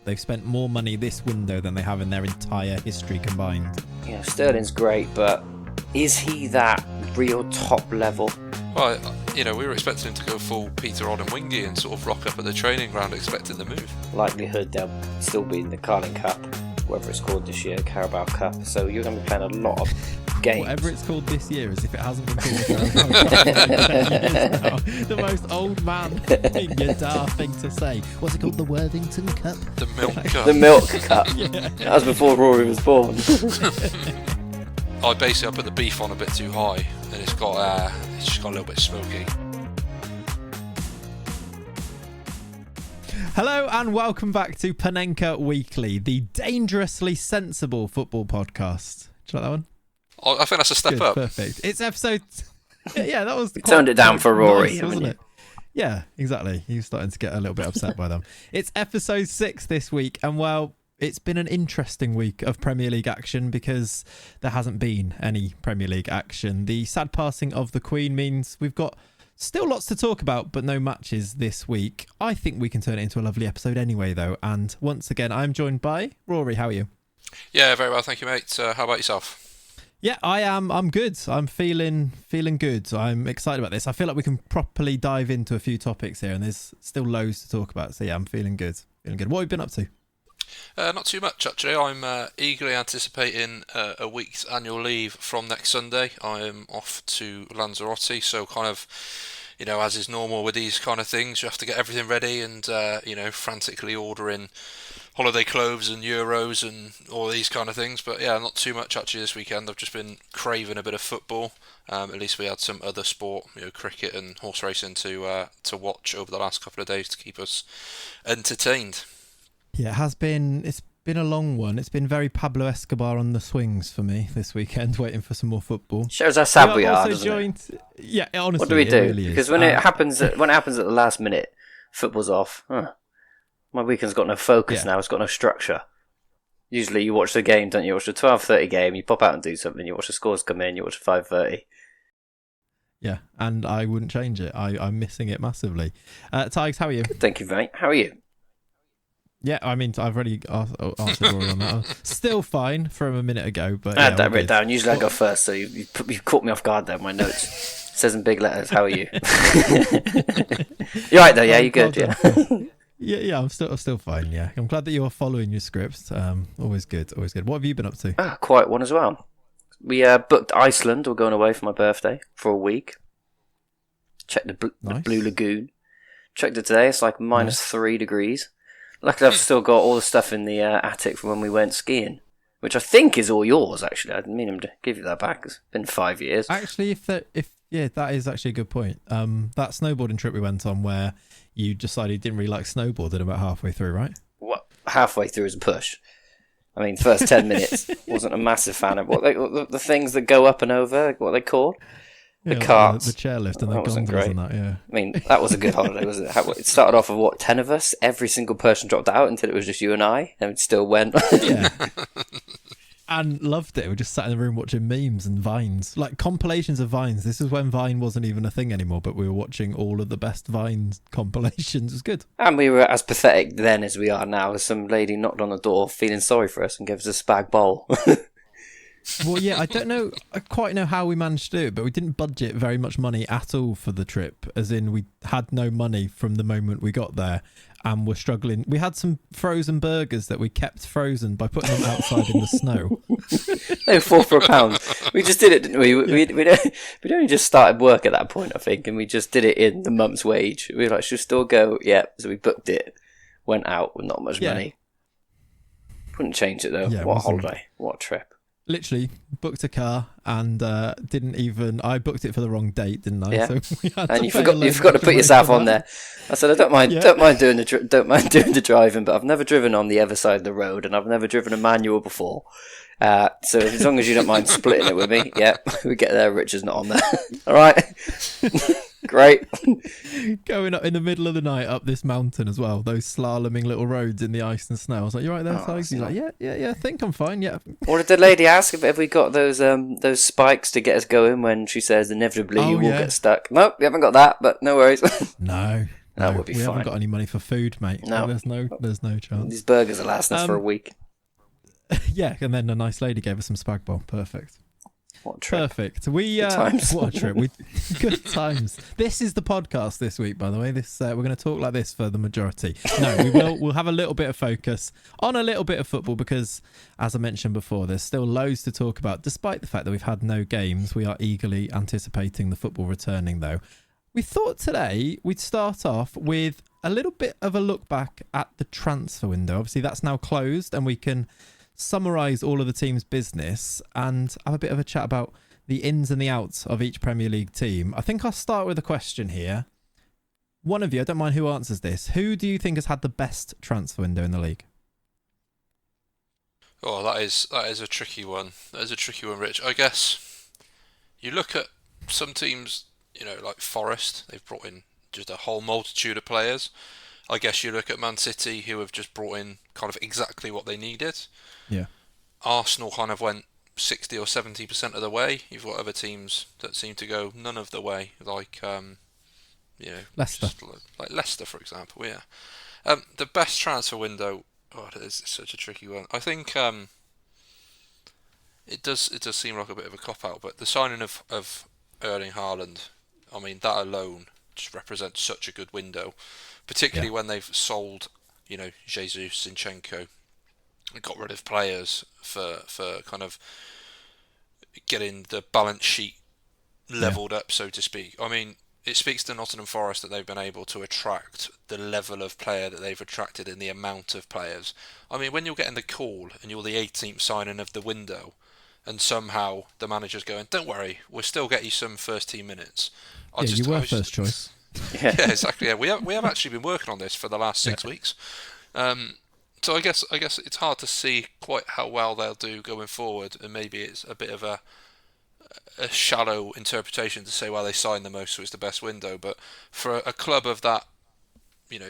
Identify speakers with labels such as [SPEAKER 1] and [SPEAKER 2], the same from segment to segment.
[SPEAKER 1] they've spent more money this window than they have in their entire history combined.
[SPEAKER 2] You know, Sterling's great, but is he that real top level?
[SPEAKER 3] Well, you know, we were expecting him to go full Peter Odom-Wingy and sort of rock up at the training ground expecting the move.
[SPEAKER 2] Likelihood they'll still be in the Carling Cup, whatever it's called this year, Carabao Cup. So you're going to be playing a lot of games.
[SPEAKER 1] Whatever it's called this year, as if it hasn't been called for the most old man guitar thing to say. What's it called? The Worthington Cup?
[SPEAKER 3] The Milk Cup.
[SPEAKER 2] The Milk Cup.
[SPEAKER 1] Yeah.
[SPEAKER 2] That was before Rory was born.
[SPEAKER 3] I basically put the beef on a bit too high, and it's just got a little bit smoky.
[SPEAKER 1] Hello and welcome back to Panenka Weekly, the dangerously sensible football podcast. Do you like that one?
[SPEAKER 3] I think that's a step
[SPEAKER 1] Good,
[SPEAKER 3] up.
[SPEAKER 1] Perfect. It's episode. Yeah, that was.
[SPEAKER 2] You turned it down for Rory,
[SPEAKER 1] nice, wasn't it? Yeah, exactly. He was starting to get a little bit upset by them. It's episode 6 this week, and well, it's been an interesting week of Premier League action because there hasn't been any Premier League action. The sad passing of the Queen means we've got still lots to talk about, but no matches this week. I think we can turn it into a lovely episode anyway, though. And once again, I'm joined by Rory. How are you?
[SPEAKER 3] Yeah, very well, thank you, mate. How about yourself?
[SPEAKER 1] Yeah, I am. I'm good. I'm feeling good. I'm excited about this. I feel like we can properly dive into a few topics here, and there's still loads to talk about. So yeah, I'm feeling good. Feeling good. What have you been up to?
[SPEAKER 3] Not too much, actually. I'm eagerly anticipating a week's annual leave from next Sunday. I'm off to Lanzarote, so kind of, you know, as is normal with these kind of things, you have to get everything ready and, you know, frantically ordering holiday clothes and euros and all these kind of things. But yeah, not too much actually this weekend. I've just been craving a bit of football. At least we had some other sport, you know, cricket and horse racing to watch over the last couple of days to keep us entertained.
[SPEAKER 1] Yeah, it has been. It's been a long one. It's been very Pablo Escobar on the swings for me this weekend, waiting for some more football.
[SPEAKER 2] Shows how sad we are, doesn't it?
[SPEAKER 1] Yeah, honestly,
[SPEAKER 2] what do we do?
[SPEAKER 1] Really
[SPEAKER 2] because when it happens at the last minute, football's off. My weekend's got no focus now. It's got no structure. Usually, you watch the game, don't you? You watch the 12:30 game. You pop out and do something. You watch the scores come in. You watch the 5:30.
[SPEAKER 1] Yeah, and I wouldn't change it. I'm missing it massively. Tiges, how are you?
[SPEAKER 2] Good, thank you, mate. How are you?
[SPEAKER 1] Yeah, I mean, I've already answered Rory on that. Still fine from a minute ago, but
[SPEAKER 2] I had that written down. Usually I go first, so you caught me off guard there. My notes it says in big letters, "How are you?" You're right though, yeah. You good? Yeah.
[SPEAKER 1] Yeah. I'm still fine. Yeah, I'm glad that you're following your scripts. Always good. What have you been up to?
[SPEAKER 2] Quite one as well. We booked Iceland. We're going away for my birthday for a week. Checked the Blue Lagoon. Checked it today. It's like -3 degrees. Luckily, I've still got all the stuff in the attic from when we went skiing, which I think is all yours, actually. I didn't mean to give you that back. It's been 5 years.
[SPEAKER 1] Actually, that is actually a good point. That snowboarding trip we went on where you decided you didn't really like snowboarding about halfway through, right?
[SPEAKER 2] What? Halfway through is a push. I mean, first 10 minutes, wasn't a massive fan of the things that go up and over, what are they called? The carts.
[SPEAKER 1] The chairlift and the gondolas and that, yeah.
[SPEAKER 2] I mean, that was a good holiday, wasn't it? It started off with, 10 of us? Every single person dropped out until it was just you and I, and it still went.
[SPEAKER 1] Yeah. And loved it. We just sat in the room watching memes and Vines. Like compilations of Vines. This is when Vine wasn't even a thing anymore, but we were watching all of the best Vine compilations. It was good.
[SPEAKER 2] And we were as pathetic then as we are now. Some lady knocked on the door feeling sorry for us and gave us a spag bowl.
[SPEAKER 1] Well, yeah, I don't know. I quite know how we managed to do it, but we didn't budget very much money at all for the trip. As in, we had no money from the moment we got there, and we're struggling. We had some frozen burgers that we kept frozen by putting them outside in the snow.
[SPEAKER 2] They were £4 for a pound. We just did it, didn't we? We'd only just started work at that point, I think, and we just did it in the month's wage. We were like, should we still go? Yeah. So we booked it, went out with not much money. Wouldn't change it though. Yeah, what a holiday! What a trip!
[SPEAKER 1] Literally booked a car and didn't even. I booked it for the wrong date, didn't I?
[SPEAKER 2] Yeah.
[SPEAKER 1] So
[SPEAKER 2] and you forgot to put yourself on there. I said I don't mind doing the driving, but I've never driven on the other side of the road, and I've never driven a manual before. So as long as you don't mind splitting it with me, yeah, we get there. Richard's not on there. All right. Great.
[SPEAKER 1] Going up in the middle of the night up this mountain as well, those slaloming little roads in the ice and snow. I was like, "You're right there, Tiges?" He's like, yeah, I think I'm fine, yeah.
[SPEAKER 2] What did the lady ask? Have we got those spikes to get us going when she says inevitably you will get stuck? Nope, we haven't got that, but no worries.
[SPEAKER 1] No,
[SPEAKER 2] That would be
[SPEAKER 1] we
[SPEAKER 2] fine.
[SPEAKER 1] haven't got any money for food, mate.
[SPEAKER 2] No.
[SPEAKER 1] There's no chance.
[SPEAKER 2] These burgers are lasting us for a week.
[SPEAKER 1] Yeah, and then a nice lady gave us some spag bowl. Perfect.
[SPEAKER 2] What a trip.
[SPEAKER 1] Perfect.
[SPEAKER 2] Good times.
[SPEAKER 1] What a trip. Good times. This is the podcast this week, by the way. This we're going to talk like this for the majority. No, we'll have a little bit of focus on a little bit of football because, as I mentioned before, there's still loads to talk about. Despite the fact that we've had no games, we are eagerly anticipating the football returning, though. We thought today we'd start off with a little bit of a look back at the transfer window. Obviously, that's now closed, and we can summarise all of the team's business and have a bit of a chat about the ins and the outs of each Premier League team. I think I'll start with a question here. One of you, I don't mind who answers this. Who do you think has had the best transfer window in the league?
[SPEAKER 3] Oh, that is a tricky one. That is a tricky one, Rich. I guess you look at some teams, like Forest. They've brought in just a whole multitude of players. I guess you look at Man City, who have just brought in kind of exactly what they needed.
[SPEAKER 1] Yeah.
[SPEAKER 3] Arsenal kind of went 60 or 70% of the way. You've got other teams that seem to go none of the way, like
[SPEAKER 1] Leicester.
[SPEAKER 3] Like Leicester, for example. Yeah. The best transfer window. Oh, it is such a tricky one. I think it does seem like a bit of a cop out, but the signing of Erling Haaland, I mean, that alone just represents such a good window, particularly when they've sold, Jesus, Zinchenko, got rid of players for kind of getting the balance sheet levelled up, so to speak. I mean, it speaks to Nottingham Forest that they've been able to attract the level of player that they've attracted and the amount of players. I mean, when you're getting the call and you're the 18th signing of the window, and somehow the manager's going, "Don't worry, we'll still get you some first team minutes."
[SPEAKER 1] You were first choice.
[SPEAKER 3] Yeah, exactly. Yeah, we have actually been working on this for the last 6 weeks. So I guess it's hard to see quite how well they'll do going forward, and maybe it's a bit of a shallow interpretation to say, well, they signed the most, so it's the best window. But for a club of that,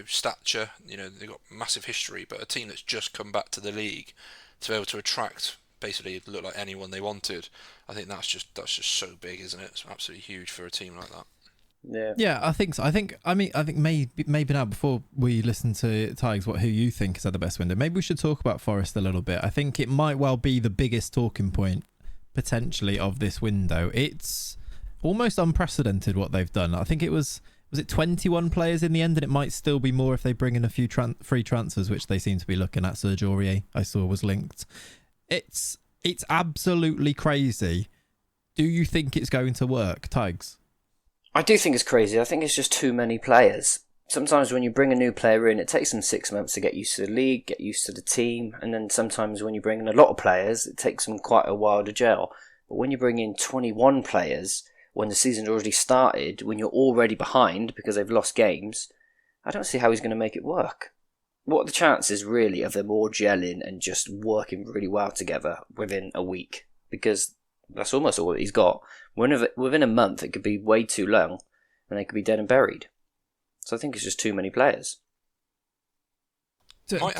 [SPEAKER 3] stature, they've got massive history, but a team that's just come back to the league to be able to attract basically look like anyone they wanted, I think that's just so big, isn't it? It's absolutely huge for a team like that.
[SPEAKER 1] Yeah, I think so. I think maybe now before we listen to Tigers, who you think has had the best window, maybe we should talk about Forest a little bit. I think it might well be the biggest talking point potentially of this window. It's almost unprecedented what they've done. I think it was it 21 players in the end, and it might still be more if they bring in a few free transfers, which they seem to be looking at. Serge Aurier, I saw, was linked. It's absolutely crazy. Do you think it's going to work, Tigers?
[SPEAKER 2] I do think it's crazy. I think it's just too many players. Sometimes when you bring a new player in, it takes them 6 months to get used to the league, get used to the team, and then sometimes when you bring in a lot of players, it takes them quite a while to gel. But when you bring in 21 players, when the season's already started, when you're already behind because they've lost games, I don't see how he's going to make it work. What are the chances, really, of them all gelling and just working really well together within a week? Because that's almost all that he's got. Within a month, it could be way too long, and they could be dead and buried. So I think it's just too many players.
[SPEAKER 1] Go on.
[SPEAKER 3] I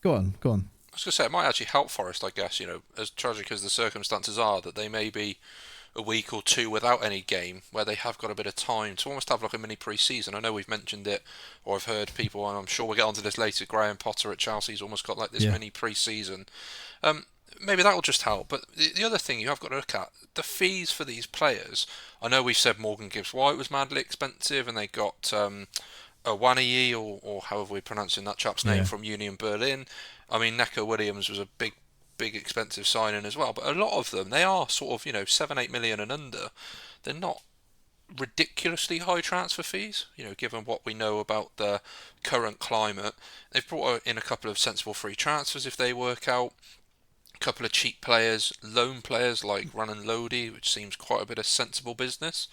[SPEAKER 3] was going to say, it might actually help Forest, I guess, as tragic as the circumstances are, that they may be a week or two without any game, where they have got a bit of time to almost have like a mini pre-season. I know we've mentioned it, or I've heard people, and I'm sure we'll get onto this later, Graham Potter at Chelsea's almost got like this mini pre-season. Maybe that will just help. But the other thing you have got to look at, the fees for these players. I know we've said Morgan Gibbs-White was madly expensive, and they got Awaniyi, or however we're pronouncing that chap's name, from Union Berlin. I mean, Neco Williams was a big expensive signing as well. But a lot of them, they are sort of, 7-8 million and under. They're not ridiculously high transfer fees, given what we know about the current climate. They've brought in a couple of sensible free transfers if they work out. Couple of cheap players, loan players like Renan Lodi, which seems quite a bit of sensible business.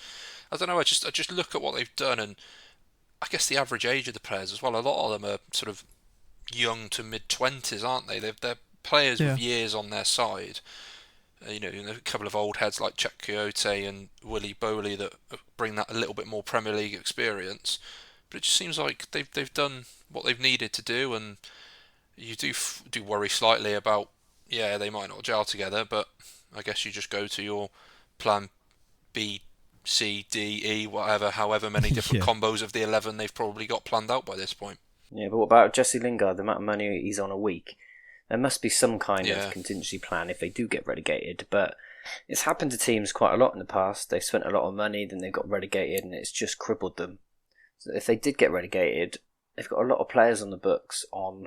[SPEAKER 3] I don't know. I just look at what they've done, and I guess the average age of the players as well. A lot of them are sort of young to mid-20s, aren't they? They're players with years on their side. A couple of old heads like Czech Kyoto and Willy Bowley that bring that a little bit more Premier League experience. But it just seems like they've done what they've needed to do, and you do worry slightly about. Yeah, they might not gel together, but I guess you just go to your plan B, C, D, E, whatever, however many different combos of the 11 they've probably got planned out by this point.
[SPEAKER 2] Yeah, but what about Jesse Lingard, the amount of money he's on a week? There must be some kind of contingency plan if they do get relegated, but it's happened to teams quite a lot in the past. They've spent a lot of money, then they got relegated, and it's just crippled them. So if they did get relegated, they've got a lot of players on the books on,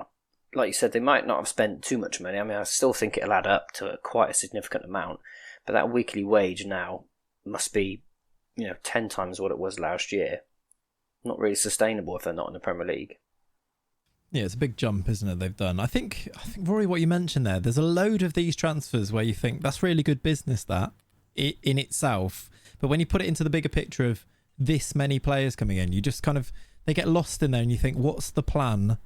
[SPEAKER 2] like you said, they might not have spent too much money. I mean, I still think it'll add up to quite a significant amount, but that weekly wage now must be, 10 times what it was last year. Not really sustainable if they're not in the Premier League.
[SPEAKER 1] Yeah, it's a big jump, isn't it, they've done. I think Rory, what you mentioned there's a load of these transfers where you think that's really good business, that, in itself. But when you put it into the bigger picture of this many players coming in, you just kind of, they get lost in there and you think, what's the plan?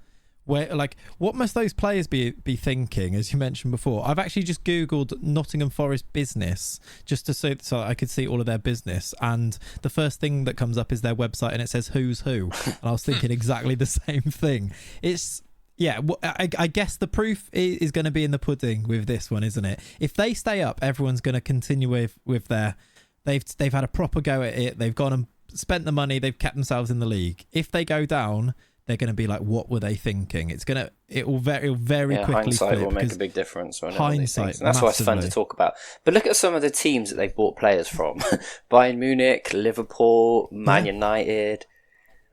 [SPEAKER 1] What must those players be thinking, as you mentioned before? I've actually just Googled Nottingham Forest business just to so I could see all of their business, and the first thing that comes up is their website and it says who's who, and I was thinking exactly the same thing. It's, I guess the proof is going to be in the pudding with this one, isn't it? If they stay up, everyone's going to continue with their, they've had a proper go at it, they've gone and spent the money, they've kept themselves in the league. If they go down, they're going to be like, what were they thinking? It will very quickly
[SPEAKER 2] hindsight
[SPEAKER 1] flip,
[SPEAKER 2] will make a big difference.
[SPEAKER 1] Hindsight,
[SPEAKER 2] and that's why it's fun to talk about. But look at some of the teams that they've bought players from: Bayern Munich, Liverpool, Man United,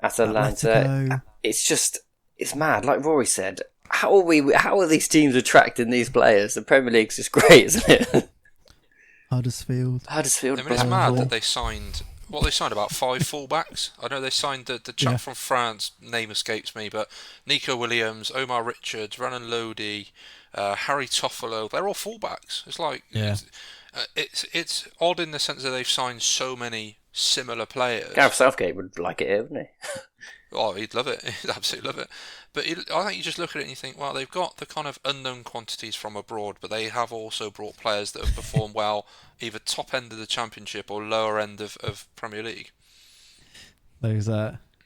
[SPEAKER 2] Atalanta. It's mad. Like Rory said, how are these teams attracting these players? The Premier League's just great, isn't it?
[SPEAKER 1] Huddersfield.
[SPEAKER 3] I mean, it's mad that they signed. They signed about 5 fullbacks. I know they signed the chap from France, name escapes me, but Nico Williams, Omar Richards, Renan Lodi, Harry Toffolo, they're all fullbacks. It's like, it's odd in the sense that they've signed so many similar players.
[SPEAKER 2] Gareth Southgate would like it here, wouldn't he?
[SPEAKER 3] Oh, he'd love it. He'd absolutely love it. But I think you just look at it and you think, well, they've got the kind of unknown quantities from abroad, but they have also brought players that have performed well, either top end of the Championship or lower end of Premier League.
[SPEAKER 1] Those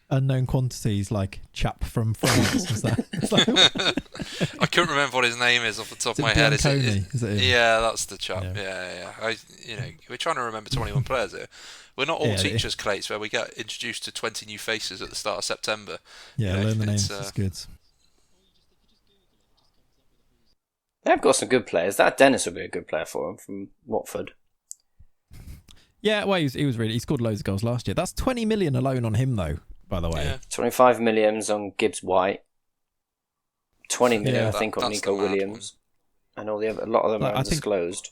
[SPEAKER 1] unknown quantities, like chap from France. Is that?
[SPEAKER 3] I couldn't remember what his name is off the top of my head. Is it him? Yeah, that's the chap. Yeah. We're trying to remember 21 players here. We're not all teachers, Clayts, where we get introduced to 20 new faces at the start of September.
[SPEAKER 1] Yeah, learn the names. It's good.
[SPEAKER 2] They've got some good players. That Dennis would be a good player for them from Watford.
[SPEAKER 1] Yeah, well, he scored loads of goals last year. That's 20 million alone on him, though, by the way.
[SPEAKER 2] Yeah. 25 million on Gibbs White. 20 million, I think, on Nico Williams. And a lot of them are undisclosed.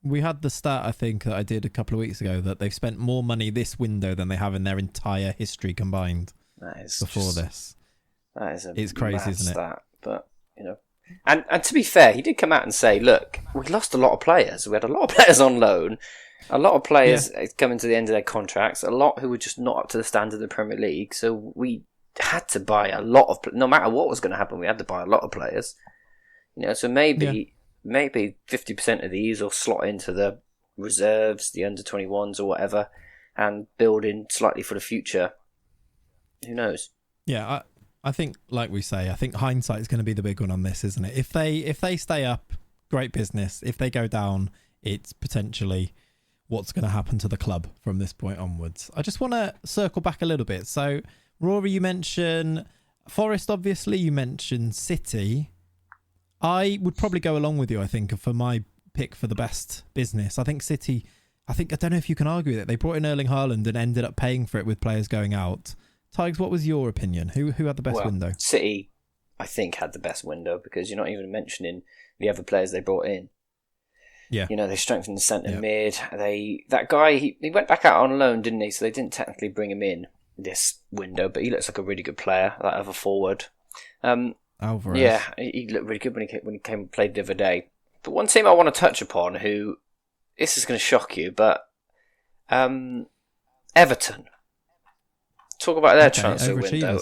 [SPEAKER 1] We had the stat, I think, that I did a couple of weeks ago, that they've spent more money this window than they have in their entire history combined.
[SPEAKER 2] That is
[SPEAKER 1] this.
[SPEAKER 2] That is
[SPEAKER 1] it's crazy, isn't
[SPEAKER 2] stat, but and to be fair, he did come out and say, "Look, we lost a lot of players. We had a lot of players on loan, a lot of players coming to the end of their contracts, a lot who were just not up to the standard of the Premier League. So we had to buy a lot of, no matter what was going to happen, we had to buy a lot of players. So maybe 50% of these will slot into the reserves, the under-21s or whatever, and build in slightly for the future. Who knows?
[SPEAKER 1] Yeah, I think, like we say, I think hindsight is going to be the big one on this, isn't it? If they stay up, great business. If they go down, it's potentially what's going to happen to the club from this point onwards. I just want to circle back a little bit. So, Rory, you mentioned Forest, obviously. You mentioned City. I would probably go along with you, I think, for my pick for the best business. I think City, I don't know if you can argue that they brought in Erling Haaland and ended up paying for it with players going out. Tigers, what was your opinion? Who had the best window?
[SPEAKER 2] City, I think, had the best window because you're not even mentioning the other players they brought in.
[SPEAKER 1] Yeah.
[SPEAKER 2] They strengthened the centre mid. That guy, he went back out on loan, didn't he? So they didn't technically bring him in this window, but he looks like a really good player, that other forward.
[SPEAKER 1] Alvarez.
[SPEAKER 2] Yeah, he looked really good when he came and played the other day. But one team I want to touch upon, who, this is going to shock you, but Everton. Talk about their transfer window.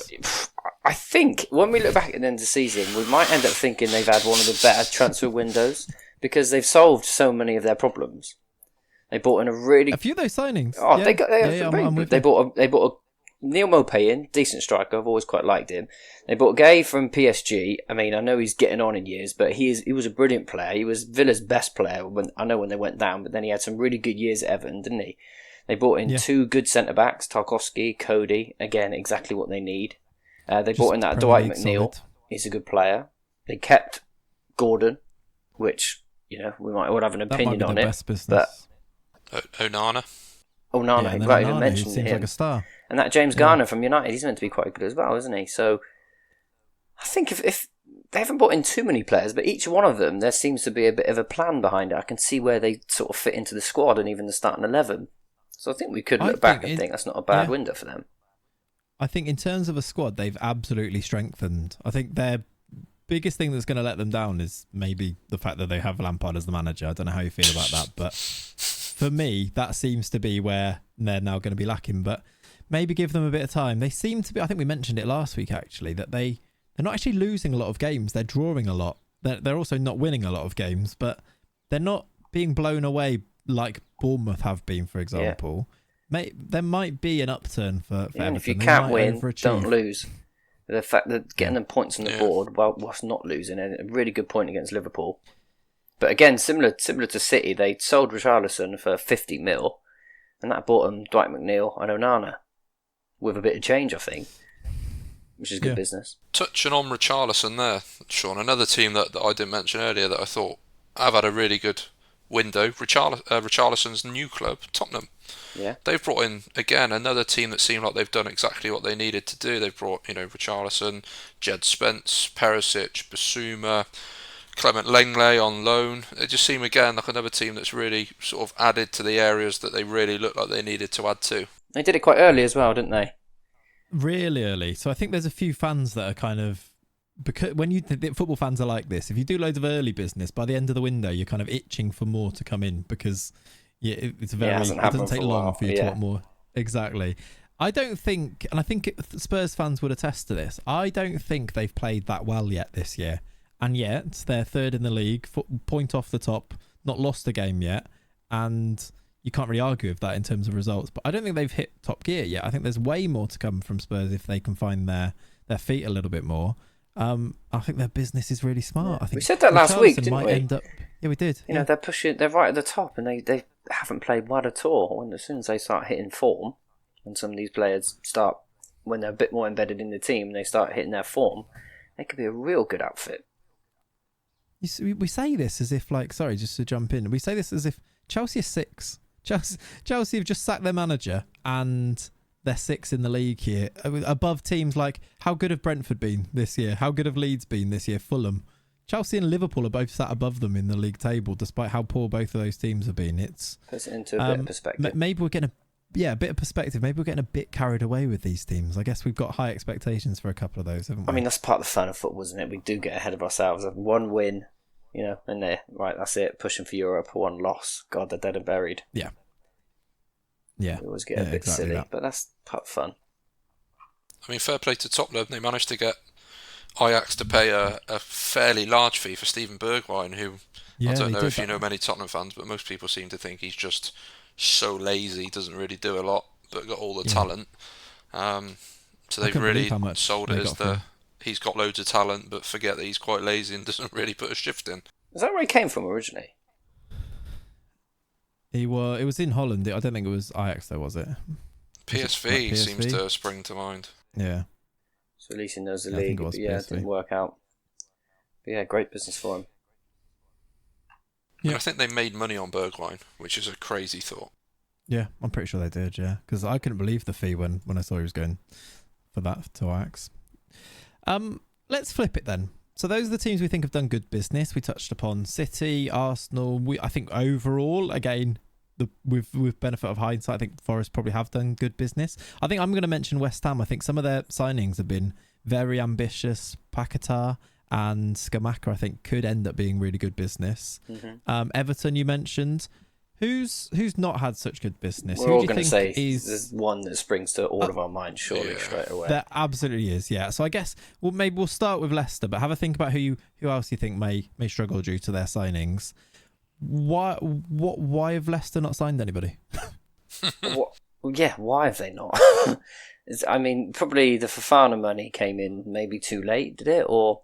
[SPEAKER 2] I think when we look back at the end of the season, we might end up thinking they've had one of the better transfer windows because they've solved so many of their problems. They bought in a few
[SPEAKER 1] of those signings.
[SPEAKER 2] Oh, yeah. They bought a Neil Maupay in, decent striker. I've always quite liked him. They bought Gay from PSG. I mean, I know he's getting on in years, but he was a brilliant player. He was Villa's best player when they went down, but then he had some really good years at Everton, didn't he? They brought in 2 good centre-backs, Tarkowski, Cody, again, exactly what they need. They brought in that Dwight McNeil. He's a good player. They kept Gordon, which, we might all have an opinion on it.
[SPEAKER 1] Best business.
[SPEAKER 2] But
[SPEAKER 3] Onana.
[SPEAKER 2] Right, even mentioned
[SPEAKER 1] seems
[SPEAKER 2] him.
[SPEAKER 1] Like a star.
[SPEAKER 2] And that James Garner from United, he's meant to be quite good as well, isn't he? So I think if they haven't brought in too many players, but each one of them, there seems to be a bit of a plan behind it. I can see where they sort of fit into the squad and even the starting 11. So I think we could look back and think that's not a bad window for them.
[SPEAKER 1] I think in terms of a squad, they've absolutely strengthened. I think their biggest thing that's going to let them down is maybe the fact that they have Lampard as the manager. I don't know how you feel about that, but for me, that seems to be where they're now going to be lacking. But maybe give them a bit of time. They seem to be, I think we mentioned it last week actually, that they're not actually losing a lot of games. They're drawing a lot. They're also not winning a lot of games, but they're not being blown away like Bournemouth have been, for example. There might be an upturn for Everton.
[SPEAKER 2] If you can't win, don't lose. The fact that getting them points on the board whilst not losing, a really good point against Liverpool. But again, similar to City, they sold Richarlison for 50 mil, and that bought them Dwight McNeil and Onana with a bit of change, I think, which is good business.
[SPEAKER 3] Touching on Richarlison there, Sean, another team that I didn't mention earlier that I thought have had a really good window, Richarlison's new club, Tottenham.
[SPEAKER 2] Yeah.
[SPEAKER 3] They've brought in, again, another team that seemed like they've done exactly what they needed to do. They've brought, Richarlison, Jed Spence, Perisic, Basuma, Clement Lenglet on loan. They just seem, again, like another team that's really sort of added to the areas that they really looked like they needed to add to.
[SPEAKER 2] They did it quite early as well, didn't they?
[SPEAKER 1] Really early. So I think there's a few fans that are kind of, because when football fans are like this, if you do loads of early business, by the end of the window, you're kind of itching for more to come in because it doesn't take long for you to want more. Exactly. I don't think, and I think Spurs fans would attest to this, I don't think they've played that well yet this year. And yet, they're third in the league, point off the top, not lost a game yet. And you can't really argue with that in terms of results. But I don't think they've hit top gear yet. I think there's way more to come from Spurs if they can find their feet a little bit more. I think their business is really smart. I think
[SPEAKER 2] we said that last week, didn't we?
[SPEAKER 1] Yeah, we did.
[SPEAKER 2] They're pushing, they're right at the top, and they haven't played well at all. And as soon as they start hitting form, and some of these players start, when they're a bit more embedded in the team, they start hitting their form, they could be a real good outfit.
[SPEAKER 1] We say this as if, sorry, just to jump in, we say this as if Chelsea are 6. Chelsea have just sacked their manager and they're 6 in the league here, above teams like, how good have Brentford been this year? How good have Leeds been this year? Fulham. Chelsea and Liverpool are both sat above them in the league table, despite how poor both of those teams have been.
[SPEAKER 2] Puts it into a bit of perspective.
[SPEAKER 1] Maybe we're getting a bit of perspective. Maybe we're getting a bit carried away with these teams. I guess we've got high expectations for a couple of those, haven't we?
[SPEAKER 2] I mean, that's part of the fun of football, isn't it? We do get ahead of ourselves. One win, and they're right, that's it, pushing for Europe. One loss, God, they're dead and buried.
[SPEAKER 1] Yeah.
[SPEAKER 2] We always get a bit
[SPEAKER 1] exactly
[SPEAKER 2] silly,
[SPEAKER 1] that.
[SPEAKER 2] but that's part of fun.
[SPEAKER 3] I mean, fair play to Tottenham. They managed to get Ajax to pay a fairly large fee for Steven Bergwijn, who I don't know if you know many Tottenham fans, but most people seem to think he's just so lazy, doesn't really do a lot, but got all the talent. So they've really sold it as he's got loads of talent, but forget that he's quite lazy and doesn't really put a shift in.
[SPEAKER 2] Is that where he came from originally?
[SPEAKER 1] It was in Holland. I don't think it was Ajax though, was it?
[SPEAKER 3] PSV seems to spring to mind.
[SPEAKER 1] Yeah.
[SPEAKER 2] So at least he knows the league, but it didn't work out. But great business for him.
[SPEAKER 3] Yeah. And I think they made money on Bergwijn, which is a crazy thought.
[SPEAKER 1] Yeah, I'm pretty sure they did, yeah. Because I couldn't believe the fee when I saw he was going for that to Ajax. Let's flip it then. So those are the teams we think have done good business. We touched upon City, Arsenal. I think overall, again, with benefit of hindsight, I think Forest probably have done good business. I think I'm going to mention West Ham. I think some of their signings have been very ambitious. Paquetá and Scamacca, I think, could end up being really good business. Mm-hmm. Everton, you mentioned. Who's not had such good business?
[SPEAKER 2] We're all going to say there's one that springs to all of our minds, surely, straight away.
[SPEAKER 1] There absolutely is, yeah. So I guess maybe we'll start with Leicester, but have a think about who else you think may struggle due to their signings. Why have Leicester not signed anybody?
[SPEAKER 2] Why have they not? I mean, probably the Fofana money came in maybe too late, did it? Or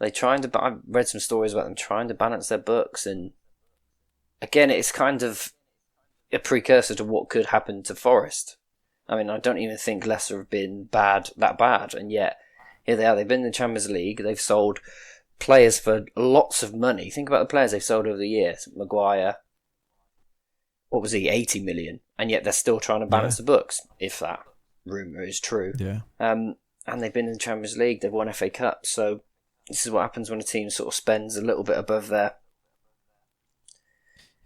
[SPEAKER 2] are they trying to? I've read some stories about them trying to balance their books, and again, it's kind of a precursor to what could happen to Forest. I mean, I don't even think Leicester have been that bad, and yet here they are. They've been in the Champions League. They've sold players for lots of money. Think about the players they've sold over the years. Maguire, what was he, 80 million? And yet they're still trying to balance the books, if that rumour is true.
[SPEAKER 1] Yeah.
[SPEAKER 2] And they've been in the Champions League. They've won FA Cup. So this is what happens when a team sort of spends a little bit above their...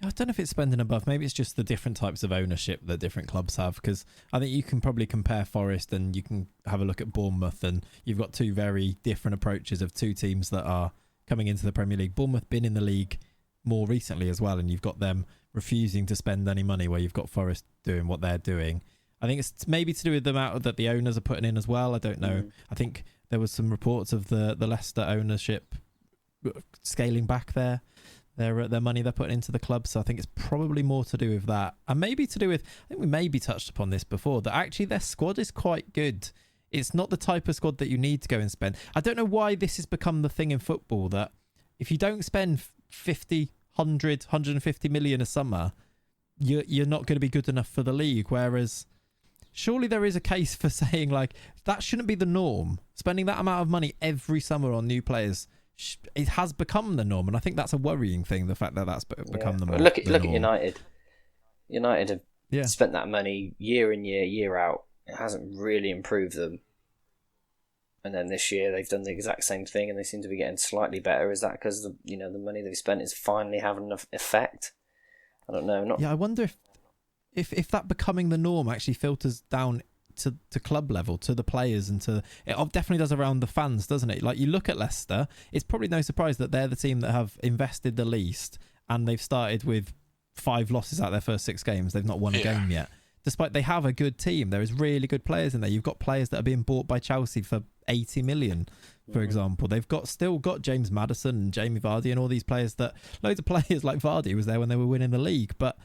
[SPEAKER 1] I don't know if it's spending above. Maybe it's just the different types of ownership that different clubs have. Because I think you can probably compare Forest and you can have a look at Bournemouth, and you've got two very different approaches of two teams that are coming into the Premier League. Bournemouth been in the league more recently as well, and you've got them refusing to spend any money, where you've got Forest doing what they're doing. I think it's maybe to do with the amount that the owners are putting in as well. I don't know. I think there was some reports of the Leicester ownership scaling back their money they're putting into the club. So I think it's probably more to do with that, and maybe to do with, I think we maybe touched upon this before, that actually their squad is quite good. It's not the type of squad that you need to go and spend. I don't know why this has become the thing in football, that if you don't spend 50, 100, 150 million a summer, you're not going to be good enough for the league. Whereas surely there is a case for saying, like, that shouldn't be the norm. Spending that amount of money every summer on new players, it has become the norm, and I think that's a worrying thing, the fact that that's become the norm.
[SPEAKER 2] Look at United. United have
[SPEAKER 1] Yeah.
[SPEAKER 2] spent that money year in, year out. It hasn't really improved them. And then this year they've done the exact same thing, and they seem to be getting slightly better. Is that because the money they've spent is finally having enough effect? I don't know.
[SPEAKER 1] Yeah, I wonder if that becoming the norm actually filters down to club level, to the players, and to it definitely does around the fans, doesn't it? Like, you look at Leicester, it's probably no surprise that they're the team that have invested the least, and they've started with 5 losses out of their first 6 games. They've not won a game yet, despite they have a good team. There is really good players in there. You've got players that are being bought by Chelsea for 80 million, for example. They've still got James Maddison and Jamie Vardy and all these players, that loads of players like Vardy was there when they were winning the league. But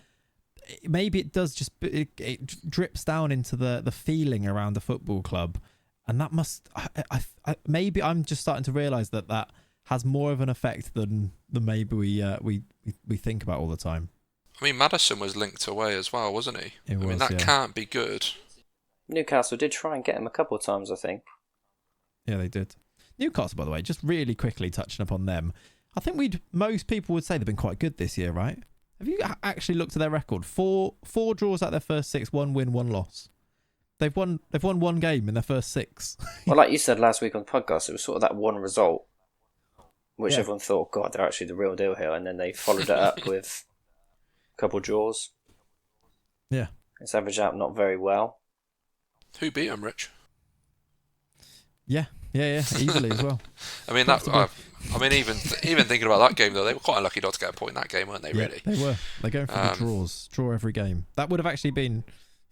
[SPEAKER 1] maybe it does just, it drips down into the feeling around the football club, and that must maybe I'm just starting to realise that has more of an effect than maybe we think about all the time.
[SPEAKER 3] I mean, Maddison was linked away as well, wasn't he? I mean, that can't be good.
[SPEAKER 2] Newcastle did try and get him a couple of times, I think.
[SPEAKER 1] Yeah, they did. Newcastle, by the way, just really quickly touching upon them, I think most people would say they've been quite good this year, right? Have you actually looked at their record? Four draws out their first 6, 1 win, 1 loss. They've won 1 game in their first 6.
[SPEAKER 2] Well, like you said last week on the podcast, it was sort of that one result which everyone thought, God, they're actually the real deal here, and then they followed it up with a couple of draws.
[SPEAKER 1] Yeah.
[SPEAKER 2] It's averaged out not very well.
[SPEAKER 3] Who beat them, Rich?
[SPEAKER 1] Yeah, easily as well.
[SPEAKER 3] I mean, even thinking about that game though, they were quite unlucky not to get a point in that game, weren't they? Really,
[SPEAKER 1] they were. They're going for the draw every game. That would have actually been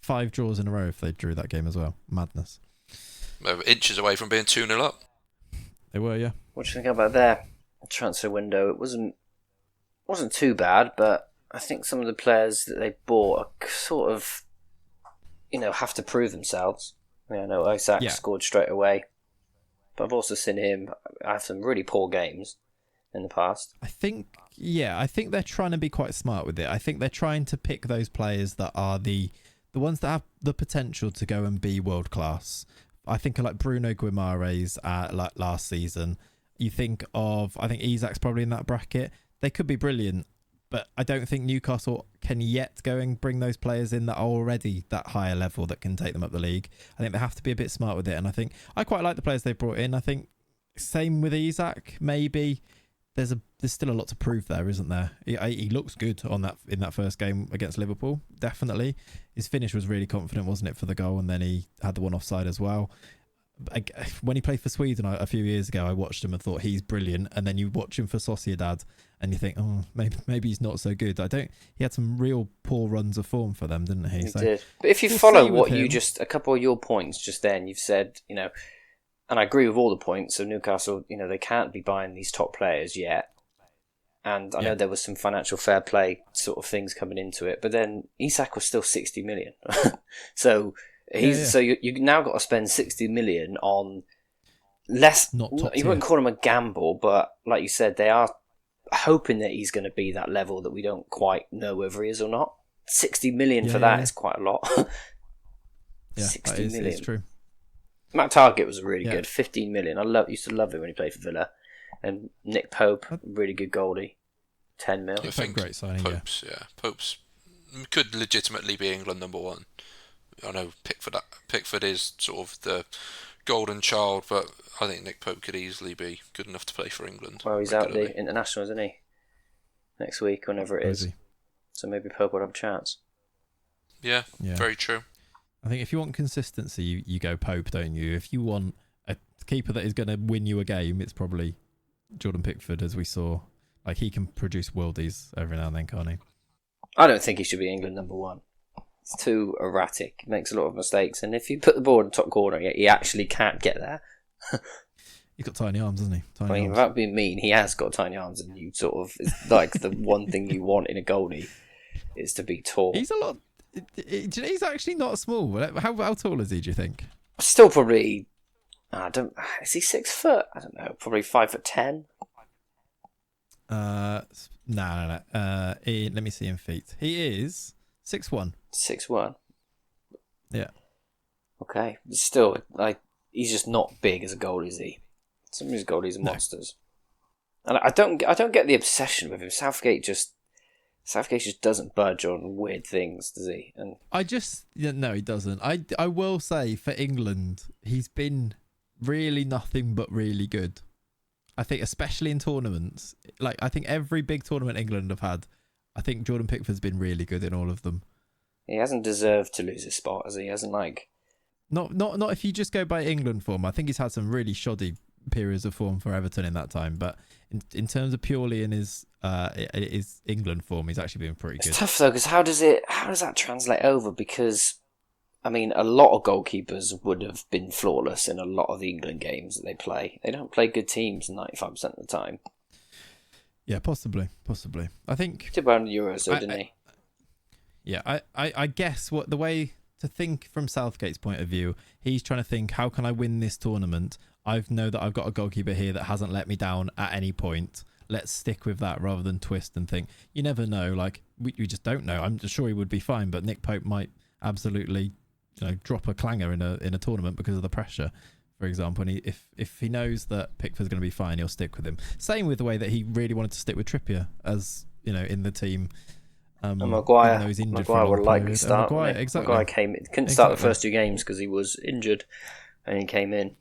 [SPEAKER 1] 5 draws in a row if they drew that game as well. Madness.
[SPEAKER 3] They were inches away from being 2-0 up.
[SPEAKER 1] They were, yeah.
[SPEAKER 2] What do you think about their transfer window? It wasn't too bad, but I think some of the players that they bought are sort of, have to prove themselves. I mean, I know Isaac scored straight away, but I've also seen him have some really poor games in the past.
[SPEAKER 1] I think they're trying to be quite smart with it. I think they're trying to pick those players that are the ones that have the potential to go and be world class. I think like Bruno Guimaraes like last season. You think of, I think Isak's probably in that bracket. They could be brilliant, but I don't think Newcastle can yet go and bring those players in that are already that higher level that can take them up the league. I think they have to be a bit smart with it, and I think I quite like the players they've brought in. I think same with Isak. Maybe there's still a lot to prove there, isn't there? He looks good in that first game against Liverpool. Definitely, his finish was really confident, wasn't it, for the goal, and then he had the one offside as well. When he played for Sweden a few years ago, I watched him and thought he's brilliant, and then you watch him for Sociedad and you think, oh, maybe he's not so good. He had some real poor runs of form for them, didn't he?
[SPEAKER 2] He did. But if you follow what a couple of your points just then, you've said, and I agree with all the points. So Newcastle, they can't be buying these top players yet. And I know there was some financial fair play sort of things coming into it, but then Isak was still 60 million. So so you now got to spend 60 million on less.
[SPEAKER 1] Not top
[SPEAKER 2] you
[SPEAKER 1] tier.
[SPEAKER 2] wouldn't call him a gamble, but like you said, they are hoping that he's going to be that level that we don't quite know whether he is or not. 60 million for that is quite a lot.
[SPEAKER 1] Yeah,
[SPEAKER 2] 60 million.
[SPEAKER 1] It's true.
[SPEAKER 2] Matt Targett was really good. 15 million. Used to love it when he played for Villa. And Nick Pope, really good goldie. 10 mil.
[SPEAKER 3] I think
[SPEAKER 1] great signing.
[SPEAKER 3] Pope's could legitimately be England number one. I know Pickford is sort of the golden child, but I think Nick Pope could easily be good enough to play for England.
[SPEAKER 2] Well, he's regularly. Out the international, isn't he? Next week, whenever it is. So maybe Pope would have a chance.
[SPEAKER 3] Yeah, very true.
[SPEAKER 1] I think if you want consistency, you go Pope, don't you? If you want a keeper that is going to win you a game, it's probably Jordan Pickford, as we saw. Like, he can produce worldies every now and then, can't he?
[SPEAKER 2] I don't think he should be England number one. It's too erratic. He makes a lot of mistakes. And if you put the ball in the top corner, he actually can't get there.
[SPEAKER 1] He's got tiny arms, hasn't he?
[SPEAKER 2] Arms. Without being mean, he has got tiny arms, and you sort of, it's like the one thing you want in a goalie is to be tall.
[SPEAKER 1] He's a lot. He's actually not small. How tall is he, do you think?
[SPEAKER 2] Still probably, is he 6 foot? I don't know, probably 5'10".
[SPEAKER 1] No. Let me see in feet. He is 6'1".
[SPEAKER 2] 6'1".
[SPEAKER 1] Yeah.
[SPEAKER 2] Okay, but still, like, he's just not big as a goalie, is he? Some of his goalies are monsters, and I don't get the obsession with him. Southgate just doesn't budge on weird things, does he? And
[SPEAKER 1] no, he doesn't. I will say for England, he's been really nothing but really good. I think, especially in tournaments, like I think every big tournament England have had, I think Jordan Pickford's been really good in all of them.
[SPEAKER 2] He hasn't deserved to lose his spot, has he? He hasn't
[SPEAKER 1] not if you just go by England form. I think he's had some really shoddy periods of form for Everton in that time, but in terms of purely in his England form, he's actually been pretty good.
[SPEAKER 2] It's tough though, because how does that translate over? Because I mean, a lot of goalkeepers would have been flawless in a lot of the England games that they play. They don't play good teams 95% of the time.
[SPEAKER 1] Yeah, possibly. I think
[SPEAKER 2] he did well in the Euros, though, didn't he?
[SPEAKER 1] Yeah, I guess what the way to think from Southgate's point of view, he's trying to think, how can I win this tournament? I know that I've got a goalkeeper here that hasn't let me down at any point. Let's stick with that rather than twist and think. You never know. Like, we just don't know. I'm sure he would be fine, but Nick Pope might absolutely, drop a clanger in a tournament because of the pressure, for example. And if he knows that Pickford's going to be fine, he'll stick with him. Same with the way that he really wanted to stick with Trippier as in the team.
[SPEAKER 2] And Maguire would likely start. Maguire couldn't start the first 2 games because he was injured, and he came in.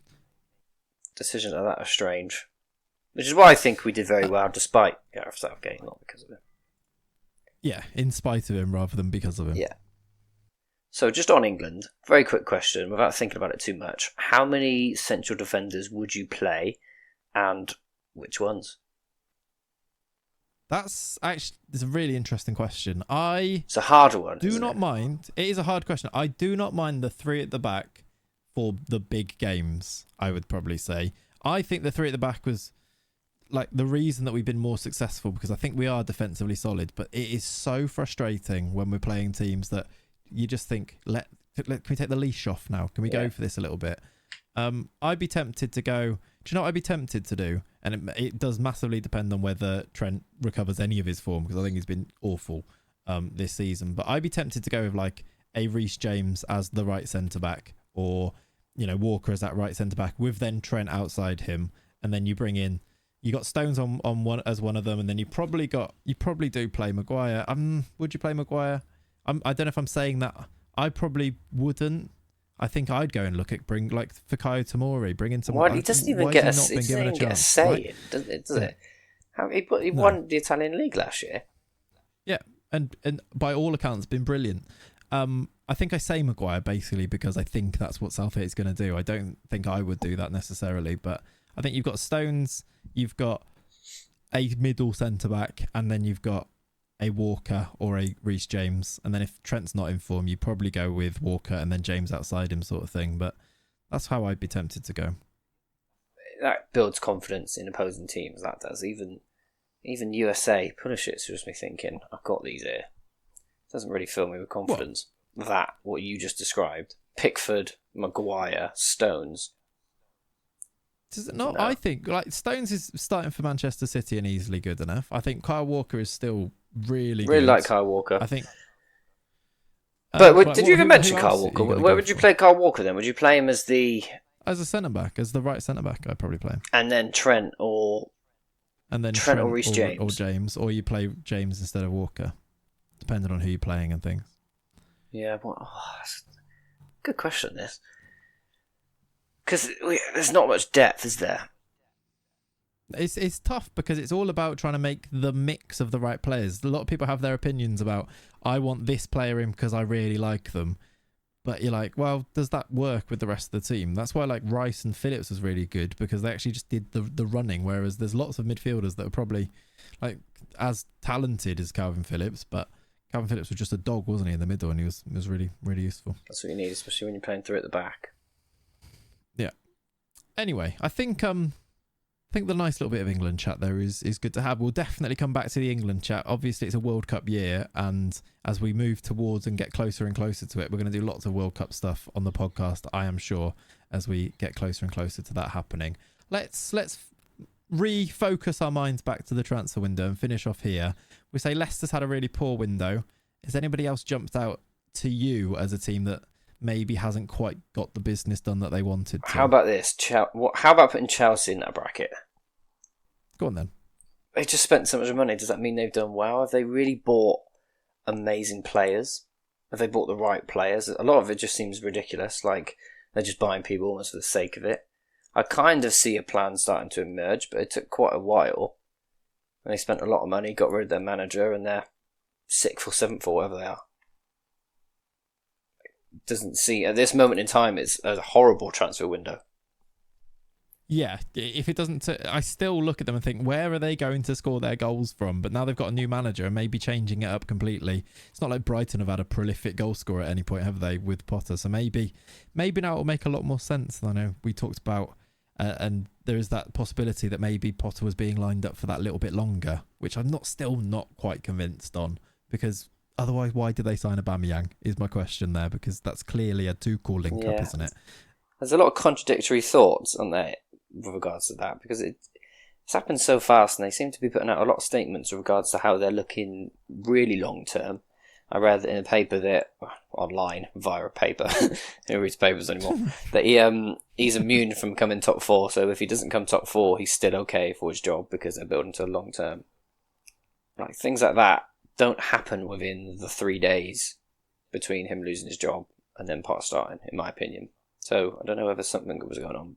[SPEAKER 2] Decisions like that are strange, which is why I think we did very well despite Gareth Southgate, not because of him.
[SPEAKER 1] Yeah, in spite of him rather than because of him.
[SPEAKER 2] Yeah. So just on England, very quick question, without thinking about it too much. How many central defenders would you play, and which ones?
[SPEAKER 1] It's a really interesting question.
[SPEAKER 2] It's a harder one.
[SPEAKER 1] Do not mind. It is a hard question. I do not mind the 3 at the back for the big games, I would probably say. I think the 3 at the back was like the reason that we've been more successful, because I think we are defensively solid, but it is so frustrating when we're playing teams that you just think, can we take the leash off now? Can we go for this a little bit? I'd be tempted to go. Do you know what I'd be tempted to do? And it does massively depend on whether Trent recovers any of his form, because I think he's been awful this season. But I'd be tempted to go with like a Reece James as the right centre back, or Walker as that right centre back, with then Trent outside him, and then you got Stones on one as one of them, and then you probably do play Maguire. Would you play Maguire? I don't know if I'm saying that. I probably wouldn't. I think I'd go and bring like Fikayo Tomori, bring in someone.
[SPEAKER 2] Why he doesn't even get a say, right? Does it? He won the Italian league last year.
[SPEAKER 1] Yeah, and by all accounts, been brilliant. I think I say Maguire basically because I think that's what Southgate is going to do. I don't think I would do that necessarily, but I think you've got Stones, you've got a middle centre back, and then you've got a Walker or a Reece James, and then if Trent's not in form, you probably go with Walker and then James outside him, sort of thing. But that's how I'd be tempted to go.
[SPEAKER 2] That builds confidence in opposing teams. That does. Even USA, Pulisic's just me thinking, I've got these here. Doesn't really fill me with confidence. What you just described, Pickford, Maguire, Stones.
[SPEAKER 1] Does it not? No. I think like Stones is starting for Manchester City and easily good enough. I think Kyle Walker is still really good.
[SPEAKER 2] Like Kyle Walker.
[SPEAKER 1] I think
[SPEAKER 2] But did you even mention
[SPEAKER 1] who
[SPEAKER 2] Kyle
[SPEAKER 1] else are
[SPEAKER 2] Walker?
[SPEAKER 1] you gonna
[SPEAKER 2] Where
[SPEAKER 1] go
[SPEAKER 2] would you
[SPEAKER 1] for?
[SPEAKER 2] play Kyle Walker then? Would you play him as the
[SPEAKER 1] As the right centre back? I'd probably play him.
[SPEAKER 2] and then Trent or Reece James
[SPEAKER 1] or James, or you play James instead of Walker, depending on who you're playing and things.
[SPEAKER 2] Yeah, that's a good question. This because there's not much depth, is there?
[SPEAKER 1] It's tough because it's all about trying to make the mix of the right players. A lot of people have their opinions about, I want this player in because I really like them. But you're like, well, does that work with the rest of the team? That's why like Rice and Phillips was really good, because they actually just did the running, whereas there's lots of midfielders that are probably like as talented as Calvin Phillips, but Calvin Phillips was just a dog, wasn't he, in the middle, and he was really, really useful.
[SPEAKER 2] That's what you need, especially when you're playing through at the back.
[SPEAKER 1] Yeah. Anyway, I think the nice little bit of England chat there is good to have. We'll definitely come back to the England chat. Obviously, it's a World Cup year, and as we move towards and get closer and closer to it, we're going to do lots of World Cup stuff on the podcast, I am sure, as we get closer and closer to that happening. Let's refocus our minds back to the transfer window and finish off here. We say Leicester's had a really poor window. Has anybody else jumped out to you as a team that maybe hasn't quite got the business done that they wanted to?
[SPEAKER 2] How about this? How about putting Chelsea in that bracket?
[SPEAKER 1] Go on then.
[SPEAKER 2] They just spent so much money. Does that mean they've done well? Have they really bought amazing players? Have they bought the right players? A lot of it just seems ridiculous. Like they're just buying people almost for the sake of it. I kind of see a plan starting to emerge, but it took quite a while. And they spent a lot of money, got rid of their manager, and they're 6th or 7th or whatever they are. Doesn't see at this moment in time it's a horrible transfer window.
[SPEAKER 1] Yeah, if it doesn't, I still look at them and think, where are they going to score their goals from? But now they've got a new manager and maybe changing it up completely. It's not like Brighton have had a prolific goal scorer at any point, have they, with Potter? So maybe now it'll make a lot more sense. I know we talked about, and there is that possibility that maybe Potter was being lined up for that little bit longer, which I'm still not quite convinced on, because otherwise, why did they sign Aubameyang? Is my question there, because that's clearly a Tuchel link up, isn't it?
[SPEAKER 2] There's a lot of contradictory thoughts on there with regards to that, because it's happened so fast, and they seem to be putting out a lot of statements with regards to how they're looking really long term. I read in a paper that online via a paper, who reads papers anymore, that he's immune from coming top 4. So if he doesn't come top 4, he's still okay for his job because they're building to a long term. Like things like that don't happen within the 3 days between him losing his job and then Potter starting, in my opinion. So I don't know whether something was going on.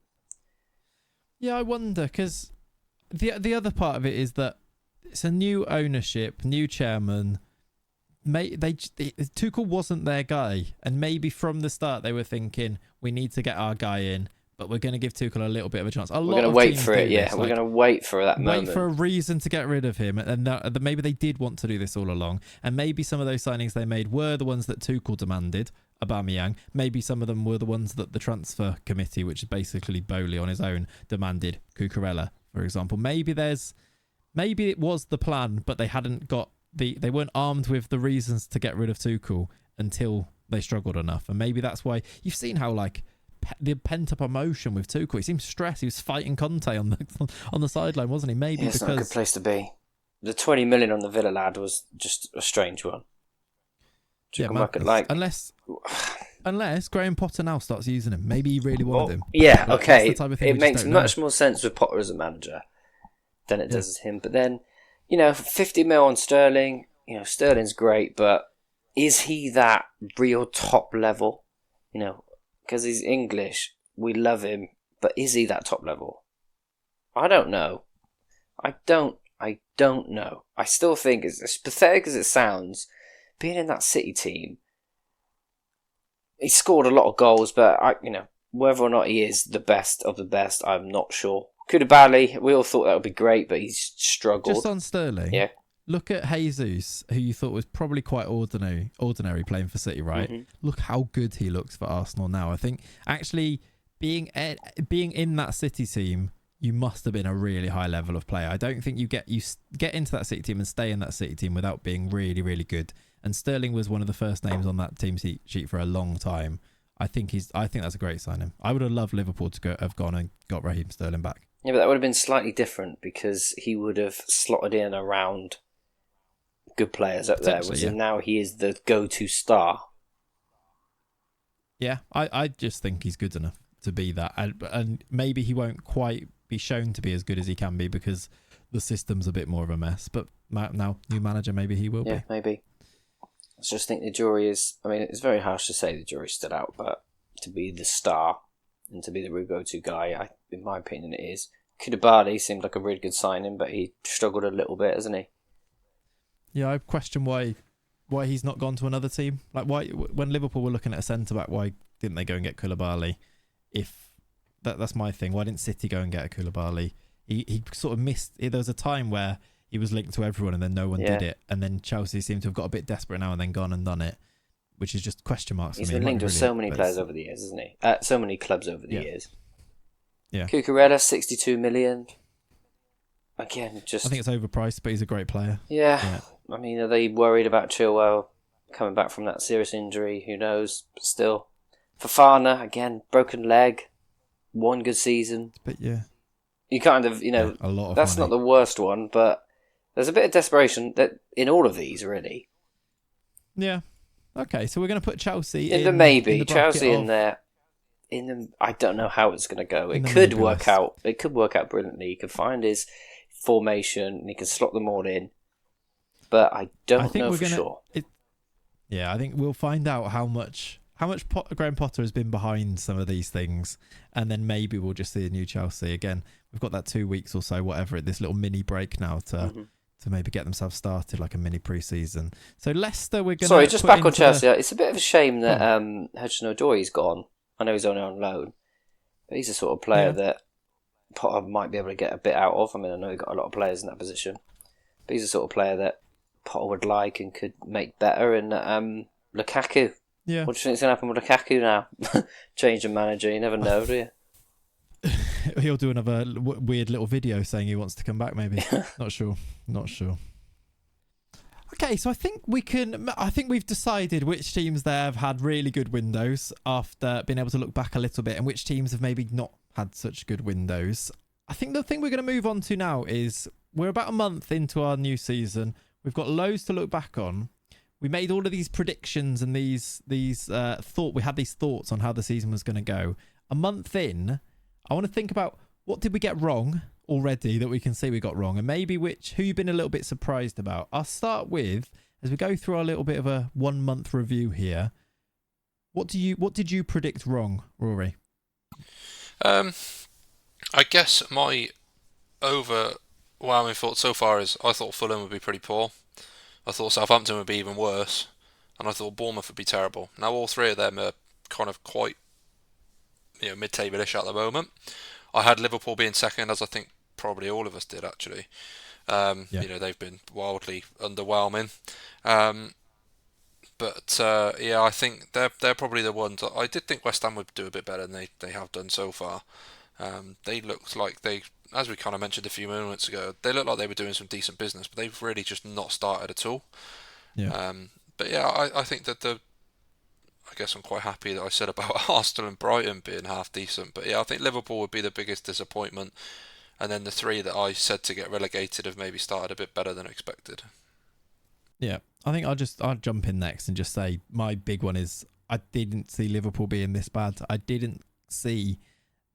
[SPEAKER 1] Yeah, I wonder, because the other part of it is that it's a new ownership, new chairman. Tuchel wasn't their guy, and maybe from the start they were thinking, we need to get our guy in, but we're going to give Tuchel a little bit of a chance. We're
[SPEAKER 2] going to wait for it, yeah. We're going to wait for that moment.
[SPEAKER 1] Wait for a reason to get rid of him, and maybe they did want to do this all along, and maybe some of those signings they made were the ones that Tuchel demanded, Aubameyang. Maybe some of them were the ones that the transfer committee, which is basically Bowley on his own, demanded. Cucurella, for example. Maybe it was the plan, but they hadn't got they weren't armed with the reasons to get rid of Tuchel until they struggled enough, and maybe that's why you've seen how the pent up emotion with Tuchel. He seemed stressed. He was fighting Conte on the sideline, wasn't he? Maybe
[SPEAKER 2] it's
[SPEAKER 1] because
[SPEAKER 2] not a good place to be. The 20 million on the Villa lad was just a strange one.
[SPEAKER 1] Unless Graham Potter now starts using him, maybe he really wanted him.
[SPEAKER 2] Yeah, okay. It makes much more sense with Potter as a manager than it does as him. But then, 50 mil on Sterling. Sterling's great, but is he that real top level? Because he's English, we love him, but is he that top level? I don't know. I don't know. I still think, as pathetic as it sounds, being in that City team, he scored a lot of goals, but whether or not he is the best of the best, I'm not sure. Koulibaly, we all thought that would be great, but he's struggled.
[SPEAKER 1] Just on Sterling,
[SPEAKER 2] yeah.
[SPEAKER 1] Look at Jesus, who you thought was probably quite ordinary playing for City, right? Mm-hmm. Look how good he looks for Arsenal now. I think actually being in that City team, you must have been a really high level of player. I don't think you get into that City team and stay in that City team without being really, really good. And Sterling was one of the first names on that team sheet for a long time. I think that's a great signing. I would have loved Liverpool to have gone and got Raheem Sterling back.
[SPEAKER 2] Yeah, but that would have been slightly different because he would have slotted in around good players up there. Now he is the go-to star
[SPEAKER 1] Yeah, I just think he's good enough to be that. And maybe he won't quite be shown to be as good as he can be because the system's a bit more of a mess. But now, new manager, maybe he will be.
[SPEAKER 2] Yeah, maybe. I just think the jury is... I mean, it's very harsh to say the jury's still out, but to be the star and to be the go-to guy, in my opinion, it is. Koulibaly seemed like a really good signing, but he struggled a little bit, hasn't he?
[SPEAKER 1] Yeah, I question why he's not gone to another team. Like, why when Liverpool were looking at a centre-back, why didn't they go and get Koulibaly? If that's my thing. Why didn't City go and get a Koulibaly? He sort of missed... There was a time where he was linked to everyone and then no one did it. And then Chelsea seemed to have got a bit desperate now and then gone and done it, which is just question marks.
[SPEAKER 2] He's been linked with so many players over the years, isn't he? So many clubs over the years.
[SPEAKER 1] Yeah.
[SPEAKER 2] Cucurella, 62 million. Again, just...
[SPEAKER 1] I think it's overpriced, but he's a great player.
[SPEAKER 2] Yeah. I mean, are they worried about Chilwell coming back from that serious injury? Who knows? But still. Fofana, again, broken leg. One good season.
[SPEAKER 1] But yeah.
[SPEAKER 2] You kind of,
[SPEAKER 1] a lot of
[SPEAKER 2] that's
[SPEAKER 1] money.
[SPEAKER 2] not the worst one, but there's a bit of desperation that in all of these, really.
[SPEAKER 1] Yeah. Okay, so we're going to put Chelsea
[SPEAKER 2] in the maybe. In the Chelsea in there. I don't know how it's going to go. It could work out. It could work out brilliantly. He could find his formation and he can slot them all in. But I don't know for sure.
[SPEAKER 1] I think we'll find out how much Graham Potter has been behind some of these things, and then maybe we'll just see a new Chelsea again. We've got that 2 weeks or so, whatever, this little mini break now to maybe get themselves started, like a mini pre-season. So Leicester, we're going to...
[SPEAKER 2] Sorry, just back on Chelsea. It's a bit of a shame that Hudson-Odoi's gone. I know he's only on loan, but he's the sort of player that Potter might be able to get a bit out of. I mean, I know he's got a lot of players in that position, but he's the sort of player that Potter would like and could make better. And Lukaku.
[SPEAKER 1] Yeah.
[SPEAKER 2] What do you think is going to happen with Lukaku now? Change of manager, you never know, do you?
[SPEAKER 1] He'll do another weird little video saying he wants to come back, maybe. Not sure. Okay, so I think we've decided which teams there have had really good windows after being able to look back a little bit, and which teams have maybe not had such good windows. I think the thing we're going to move on to now is we're about a month into our new season. We've got loads to look back on. We made all of these predictions and we had these thoughts on how the season was going to go. A month in, I want to think about what did we get wrong already that we can see we got wrong, and maybe who you've been a little bit surprised about. I'll start with, as we go through our little bit of a 1 month review here. What did you predict wrong, Rory?
[SPEAKER 3] I guess my overwhelming thought so far is I thought Fulham would be pretty poor. I thought Southampton would be even worse, and I thought Bournemouth would be terrible. Now all three of them are kind of quite mid-table-ish at the moment. I had Liverpool being second, as I think probably all of us did actually. They've been wildly underwhelming. But I think they're probably the ones. I did think West Ham would do a bit better than they have done so far. They looked like as we kind of mentioned a few moments ago, they looked like they were doing some decent business, but they've really just not started at all. Yeah. I think that I guess I'm quite happy that I said about Arsenal and Brighton being half decent. But yeah, I think Liverpool would be the biggest disappointment, and then the three that I said to get relegated have maybe started a bit better than expected.
[SPEAKER 1] Yeah, I think I'll jump in next and just say my big one is I didn't see Liverpool being this bad. I didn't see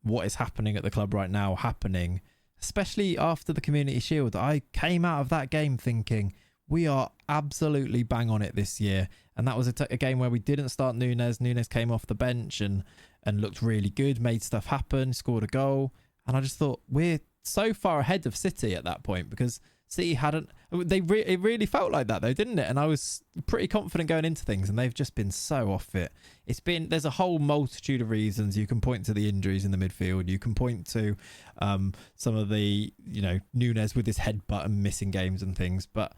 [SPEAKER 1] what is happening at the club right now happening, especially after the Community Shield. I came out of that game thinking we are absolutely bang on it this year, and that was a game where we didn't start Nunes. Nunes came off the bench and looked really good, made stuff happen, scored a goal, and I just thought we're so far ahead of City at that point because City hadn't. It really felt like that though, didn't it? And I was pretty confident going into things, and they've just been so off it. There's a whole multitude of reasons. You can point to the injuries in the midfield. You can point to some of the Nunes with his headbutt and missing games and things, but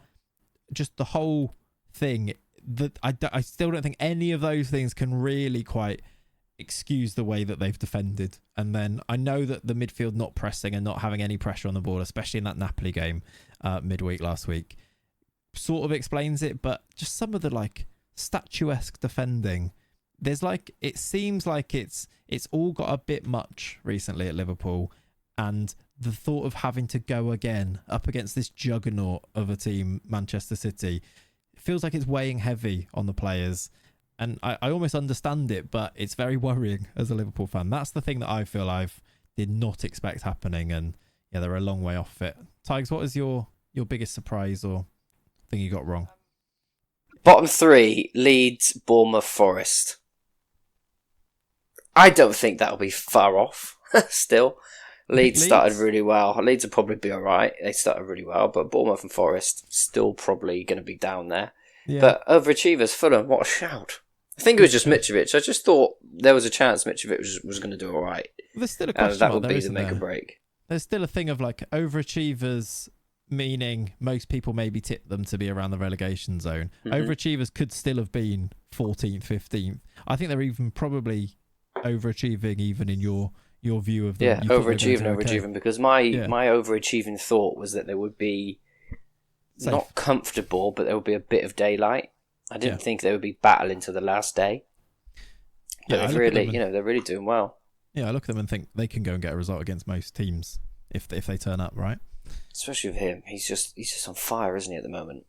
[SPEAKER 1] just the whole thing that I still don't think any of those things can really quite excuse the way that they've defended. And then I know that the midfield not pressing and not having any pressure on the ball, especially in that Napoli game midweek last week, sort of explains it. But just some of the statuesque defending, it seems like it's all got a bit much recently at Liverpool, and the thought of having to go again up against this juggernaut of a team, Manchester City, feels like it's weighing heavy on the players. And I almost understand it, but it's very worrying as a Liverpool fan. That's the thing that I feel I did not expect happening, and yeah, they're a long way off it. Tigers, what was your biggest surprise or thing you got wrong?
[SPEAKER 2] Bottom 3, Leeds, Bournemouth, Forest. I don't think that'll be far off, still. Leeds started really well. Leeds will probably be alright. They started really well, but Bournemouth and Forest still probably going to be down there. Yeah. But overachievers, Fulham, what a shout. I think it was just Mitrovic. I just thought there was a chance Mitrovic was going to do alright.
[SPEAKER 1] There's still a question
[SPEAKER 2] that would be the make or break.
[SPEAKER 1] There's still a thing of like overachievers, meaning most people maybe tip them to be around the relegation zone. Mm-hmm. Overachievers could still have been 14th, 15th. I think they're even probably overachieving even in your view of them.
[SPEAKER 2] Yeah, overachieving, because my overachieving thought was that there would be safe. Not comfortable, but there would be a bit of daylight. I didn't think they would be battling to the last day. But they're really doing well.
[SPEAKER 1] Yeah, I look at them and think they can go and get a result against most teams if they turn up, right?
[SPEAKER 2] Especially with him, he's just on fire, isn't he, at the moment?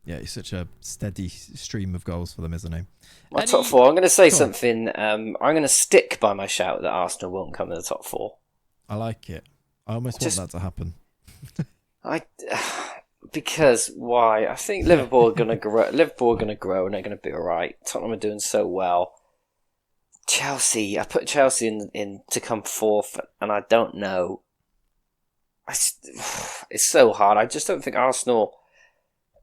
[SPEAKER 1] Yeah, he's such a steady stream of goals for them, isn't he?
[SPEAKER 2] My top 4, I'm going to say something. I'm going to stick by my shout that Arsenal won't come in the top 4.
[SPEAKER 1] I like it. I almost want that to happen.
[SPEAKER 2] Because why? I think Liverpool are going to grow. Liverpool are going to grow, and they're going to be all right. Tottenham are doing so well. Chelsea, I put Chelsea in to come 4th, and I don't know. It's so hard. I just don't think Arsenal.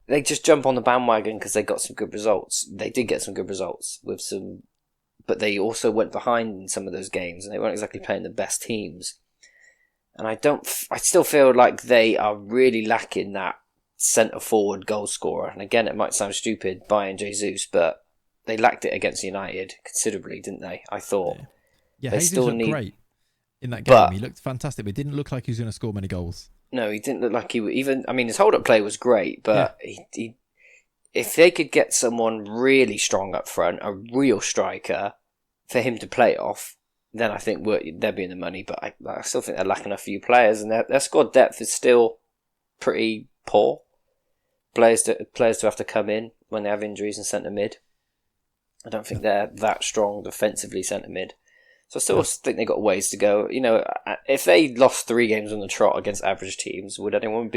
[SPEAKER 2] They just jump on the bandwagon because they got some good results. They did get some good results with some, but they also went behind in some of those games, and they weren't exactly playing the best teams. And I still feel like they are really lacking that centre forward goal scorer. And again, it might sound stupid buying Jesus, but they lacked it against United considerably, didn't they? I thought.
[SPEAKER 1] Yeah, Jesus looked great in that game. He looked fantastic, but it didn't look like he was going to score many goals.
[SPEAKER 2] No, he didn't look like he would even. I mean, his hold-up play was great, but he if they could get someone really strong up front, a real striker, for him to play off, then I think they'd be in the money. But I still think they're lacking a few players, and their squad depth is still pretty poor. Players to have to come in when they have injuries in centre mid. I don't think they're that strong defensively centre mid. So I still think they've got ways to go. You know, if they lost 3 games on the trot against average teams, would anyone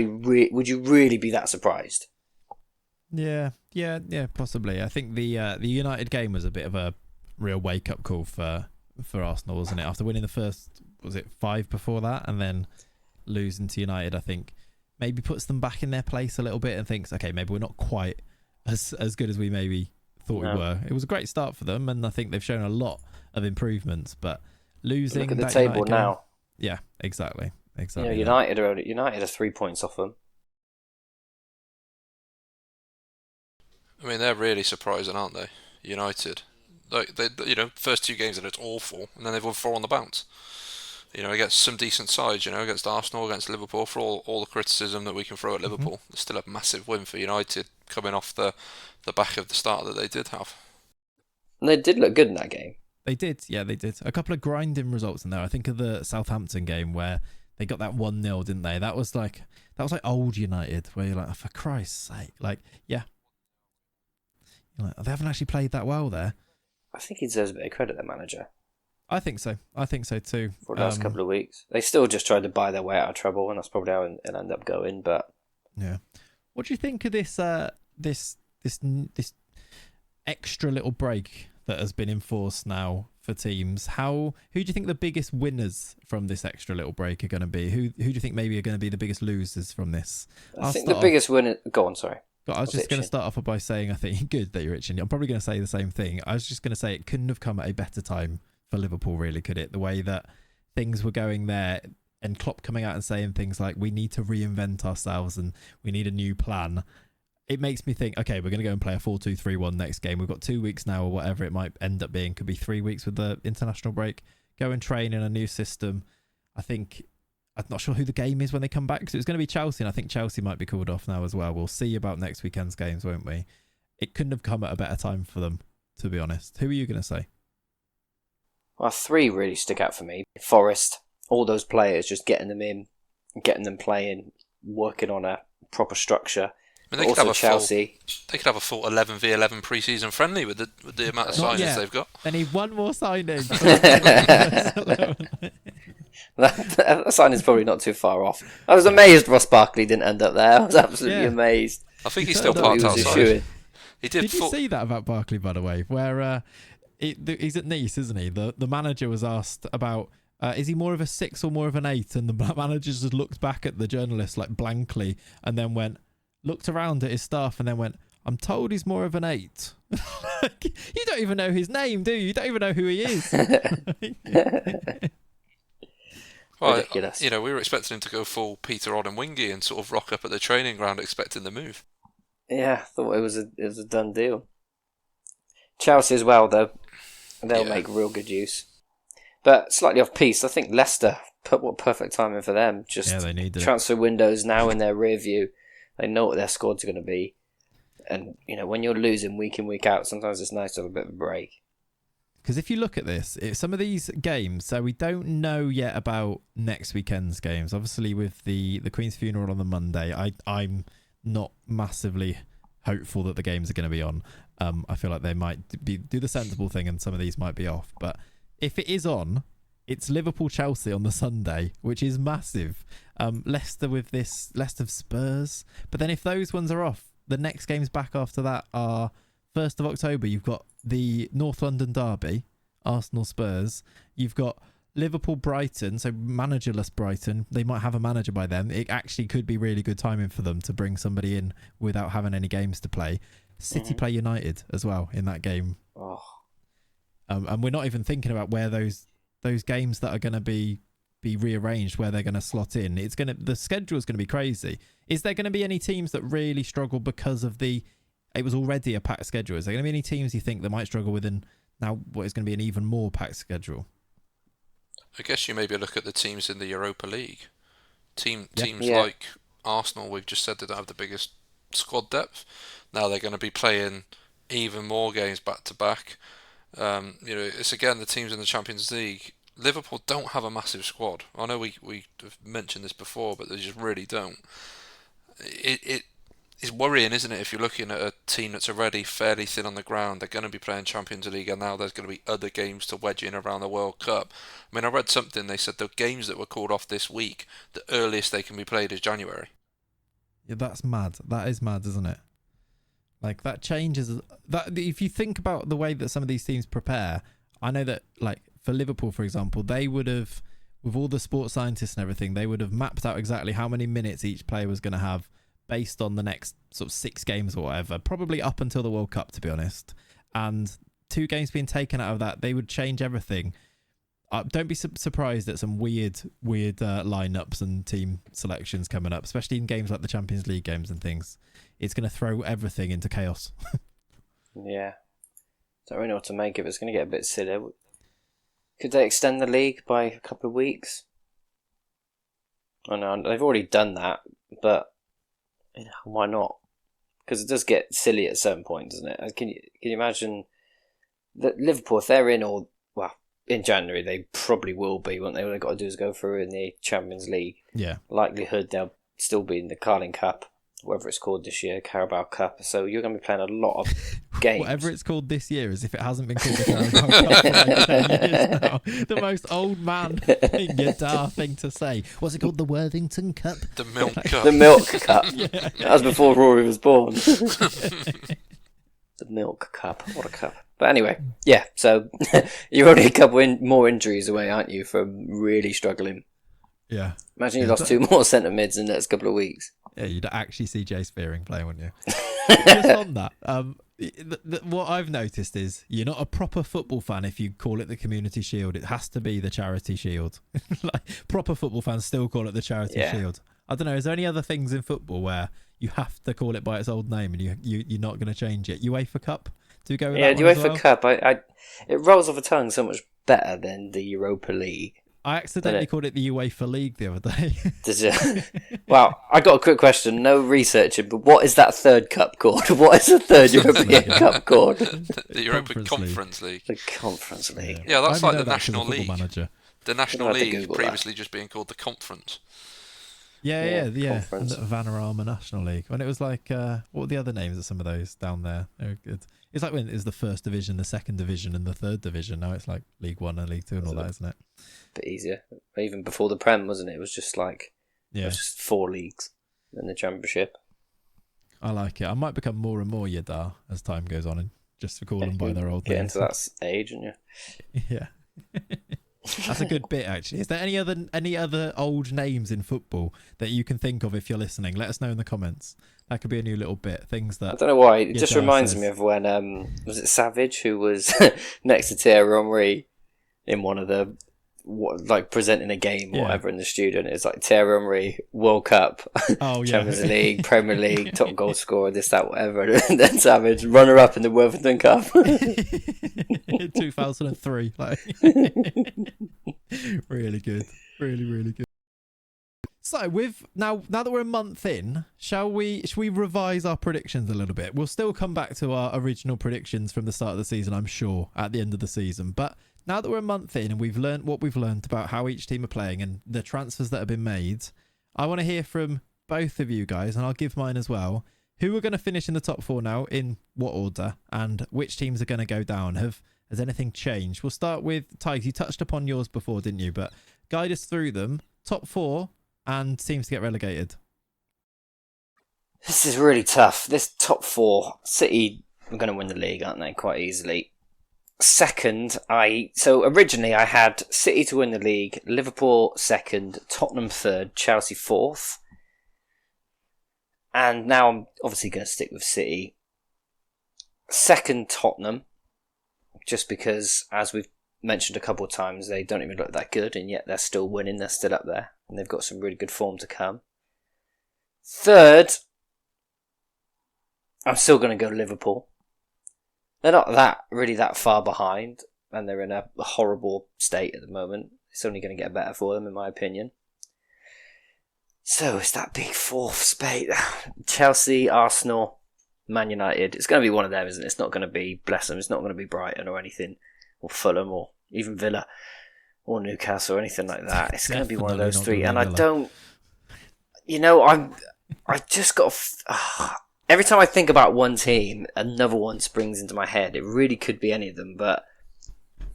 [SPEAKER 2] would you really be that surprised?
[SPEAKER 1] Yeah, possibly. I think the United game was a bit of a real wake up call for Arsenal, wasn't it? After winning the first, was it 5 before that, and then losing to United, I think maybe puts them back in their place a little bit and thinks, okay, maybe we're not quite as good as we maybe thought we were. It was a great start for them, and I think they've shown a lot of improvements, but losing.
[SPEAKER 2] Look at the table now.
[SPEAKER 1] Yeah, exactly.
[SPEAKER 2] You know, United are 3 points off them.
[SPEAKER 3] I mean, they're really surprising, aren't they? United, like they, first 2 games they looked awful, and then they've won 4 on the bounce. Against some decent sides, against Arsenal, against Liverpool, for all the criticism that we can throw at Liverpool, it's still a massive win for United coming off the back of the start that they did have.
[SPEAKER 2] And they did look good in that game.
[SPEAKER 1] They did, yeah, they did. A couple of grinding results in there. I think of the Southampton game where they got that 1-0, didn't they? That was like old United, where you're like, oh, for Christ's sake, yeah. You're like, they haven't actually played that well there.
[SPEAKER 2] I think he deserves a bit of credit, their manager.
[SPEAKER 1] I think so too.
[SPEAKER 2] For the last couple of weeks, they still just tried to buy their way out of trouble, and that's probably how it ended up going. But
[SPEAKER 1] yeah, what do you think of this extra little break that has been enforced now for teams? Who do you think the biggest winners from this extra little break are going to be? Who do you think maybe are going to be the biggest losers from this?
[SPEAKER 2] I think the biggest winner. Go on, sorry.
[SPEAKER 1] I was just going to start off by saying I think good that you're itching. I'm probably going to say the same thing. I was just going to say it couldn't have come at a better time for Liverpool, really, could it? The way that things were going there, and Klopp coming out and saying things like, we need to reinvent ourselves and we need a new plan. It makes me think, okay, we're going to go and play a 4-2-3-1 next game. We've got 2 weeks now, or whatever it might end up being. Could be 3 weeks with the international break. Go and train in a new system. I'm not sure who the game is when they come back, because it was going to be Chelsea, and I think Chelsea might be called off now as well. We'll see about next weekend's games, won't we? It couldn't have come at a better time for them, to be honest. Who are you going to say?
[SPEAKER 2] Well, 3 really stick out for me. Forest, all those players, just getting them in, getting them playing, working on a proper structure.
[SPEAKER 3] I mean,
[SPEAKER 2] Also Chelsea.
[SPEAKER 3] They could have a full 11v11 pre-season friendly with the amount of signings they've got.
[SPEAKER 1] They need one more signing.
[SPEAKER 2] That signing's probably not too far off. I was amazed Ross Barkley didn't end up there. I was absolutely amazed.
[SPEAKER 3] I think he's still parked outside.
[SPEAKER 1] Did you see that about Barkley, by the way? Where he's at Nice, isn't he? The manager was asked about is he more of a 6 or more of an 8, and the manager just looked back at the journalist like blankly, and then looked around at his staff, and then went, "I'm told he's more of an 8." You don't even know his name, do you? You don't even know who he is.
[SPEAKER 3] Well, we were expecting him to go full Peter Odemwingie and sort of rock up at the training ground expecting the move.
[SPEAKER 2] Yeah, thought it was a done deal. Chelsea as well, though. They'll make real good use. But slightly off piece, I think Leicester, what perfect timing for them. Just
[SPEAKER 1] they need
[SPEAKER 2] transfer windows now in their rear view. They know what their squad's going to be. And, when you're losing week in, week out, sometimes it's nice to have a bit of a break.
[SPEAKER 1] Because if you look at this, some of these games, so we don't know yet about next weekend's games. Obviously, with the Queen's funeral on the Monday, I'm not massively hopeful that the games are going to be on. I feel like they might do the sensible thing, and some of these might be off. But if it is on, it's Liverpool-Chelsea on the Sunday, which is massive. Leicester with this, Leicester Spurs. But then if those ones are off, the next games back after that are 1st of October. You've got the North London derby, Arsenal-Spurs. You've got Liverpool-Brighton, so managerless Brighton. They might have a manager by then. It actually could be really good timing for them to bring somebody in without having any games to play. City play United as well in that game.
[SPEAKER 2] Oh.
[SPEAKER 1] And we're not even thinking about where those games that are going to be rearranged, where they're going to slot in. The schedule is going to be crazy. Is there going to be any teams that really struggle because of it was already a packed schedule? Is there going to be any teams you think that might struggle within now what is going to be an even more packed schedule?
[SPEAKER 3] I guess you maybe look at the teams in the Europa League. Teams like Arsenal, we've just said they don't have the biggest squad depth. Now they're going to be playing even more games back to back. It's again the teams in the Champions League. Liverpool don't have a massive squad. I know we have mentioned this before, but they just really don't. It is worrying, isn't it? If you're looking at a team that's already fairly thin on the ground, they're going to be playing Champions League, and now there's going to be other games to wedge in around the World Cup. I mean, I read something, they said the games that were called off this week, the earliest they can be played is January.
[SPEAKER 1] Yeah, that's mad. That is mad, isn't it? Like, that changes. That if you think about the way that some of these teams prepare, I know that, like, for Liverpool, for example, they would have, with all the sports scientists and everything, they would have mapped out exactly how many minutes each player was going to have based on the next sort of 6 games or whatever, probably up until the World Cup, to be honest. And 2 games being taken out of that, they would change everything. Don't be surprised at some weird lineups and team selections coming up, especially in games like the Champions League games and things. It's going to throw everything into chaos.
[SPEAKER 2] Yeah. Don't really know what to make of it. It's going to get a bit silly. Could they extend the league by a couple of weeks? I know they've already done that, but why not? Because it does get silly at certain points, doesn't it? Can you imagine that Liverpool, if they're in January, they probably will be, won't they? All they've got to do is go through in the Champions League.
[SPEAKER 1] Yeah.
[SPEAKER 2] Likelihood they'll still be in the Carling Cup, whatever it's called this year, Carabao Cup. So you're going to be playing a lot of games.
[SPEAKER 1] Whatever it's called this year, as if it hasn't been called the Carabao Cup for like 10 years now. The most old man Yadar thing to say. What's it called? The Worthington Cup?
[SPEAKER 3] The Milk Cup.
[SPEAKER 2] The Milk Cup. Yeah. That was before Rory was born. The Milk Cup. What a cup. But anyway, yeah, so you're only a couple more injuries away, aren't you, from really struggling?
[SPEAKER 1] Yeah.
[SPEAKER 2] Imagine you lost 2 more centre mids in the next couple of weeks.
[SPEAKER 1] Yeah, you'd actually see Jay Spearing playing, wouldn't you? Just on that, what I've noticed is you're not a proper football fan if you call it the Community Shield. It has to be the Charity Shield. Like, proper football fans still call it the Charity Shield. I don't know, is there any other things in football where you have to call it by its old name and you're not going to change it? UEFA Cup? Do we go with that
[SPEAKER 2] the UEFA Cup. It rolls off the tongue so much better than the Europa League.
[SPEAKER 1] I accidentally called it the UEFA League the other day.
[SPEAKER 2] Did you? Well, I got a quick question. No researching, but what is that third cup called? What is the third European Cup called?
[SPEAKER 3] The European Conference League.
[SPEAKER 2] The Conference League.
[SPEAKER 3] Yeah, that's like the National League.
[SPEAKER 1] Manager.
[SPEAKER 3] The National League previously just being called the Conference.
[SPEAKER 1] Yeah.
[SPEAKER 2] Conference.
[SPEAKER 1] The Vanarama National League. When it was like, what were the other names of some of those down there? They were good. It's like when it was the first division, the second division, and the third division. Now it's like League One and League Two and all that, isn't it?
[SPEAKER 2] A bit easier. Even before the Prem, wasn't it? It was just like,
[SPEAKER 1] Yeah.
[SPEAKER 2] it was just 4 leagues in the Championship.
[SPEAKER 1] I like it. I might become more and more Yadar as time goes on, and just to call them by their old
[SPEAKER 2] Get
[SPEAKER 1] names.
[SPEAKER 2] into that age, and
[SPEAKER 1] Yeah. That's a good bit, actually. Is there any other old names in football that you can think of if you're listening? Let us know in the comments. That could be a new little bit. Things that
[SPEAKER 2] I don't know why. It just
[SPEAKER 1] Yadar
[SPEAKER 2] reminds
[SPEAKER 1] says.
[SPEAKER 2] me of when was it Savage who was next to Thierry Henry in one of the like presenting a game or whatever in the studio. It's like Thierry Henry, World Cup, Champions League, Premier League, top goal scorer, this, that, whatever, and then Savage, runner up in the Worthington Cup.
[SPEAKER 1] 2003, like really good, really good. So now that we're a month in, should we revise our predictions a little bit? We'll still come back to our original predictions from the start of the season, I'm sure, at the end of the season, but now that we're a month in and we've learned what we've learned about how each team are playing and the transfers that have been made, I want to hear from both of you guys, and I'll give mine as well. Who are going to finish in the top 4 now, in what order, and which teams are going to go down? Has anything changed? We'll start with Tiges. You touched upon yours before, didn't you? But guide us through them. Top 4 and teams to get relegated.
[SPEAKER 2] This is really tough. This top 4, City are going to win the league, aren't they? Quite easily. Second, so originally I had City to win the league, Liverpool second, Tottenham third, Chelsea fourth. And now I'm obviously going to stick with City. Second, Tottenham, just because, as we've mentioned a couple of times, they don't even look that good, and yet they're still winning, they're still up there, and they've got some really good form to come. Third, I'm still going to go Liverpool. They're not that far behind, and they're in a horrible state at the moment. It's only going to get better for them, in my opinion. So it's that big fourth spot. Chelsea, Arsenal, Man United. It's going to be one of them, isn't it? It's not going to be, bless them, it's not going to be Brighton or anything, or Fulham, or even Villa, or Newcastle, or anything like that. It's going to be one of those 3. And I don't, I just got every time I think about one team, another one springs into my head. It really could be any of them, but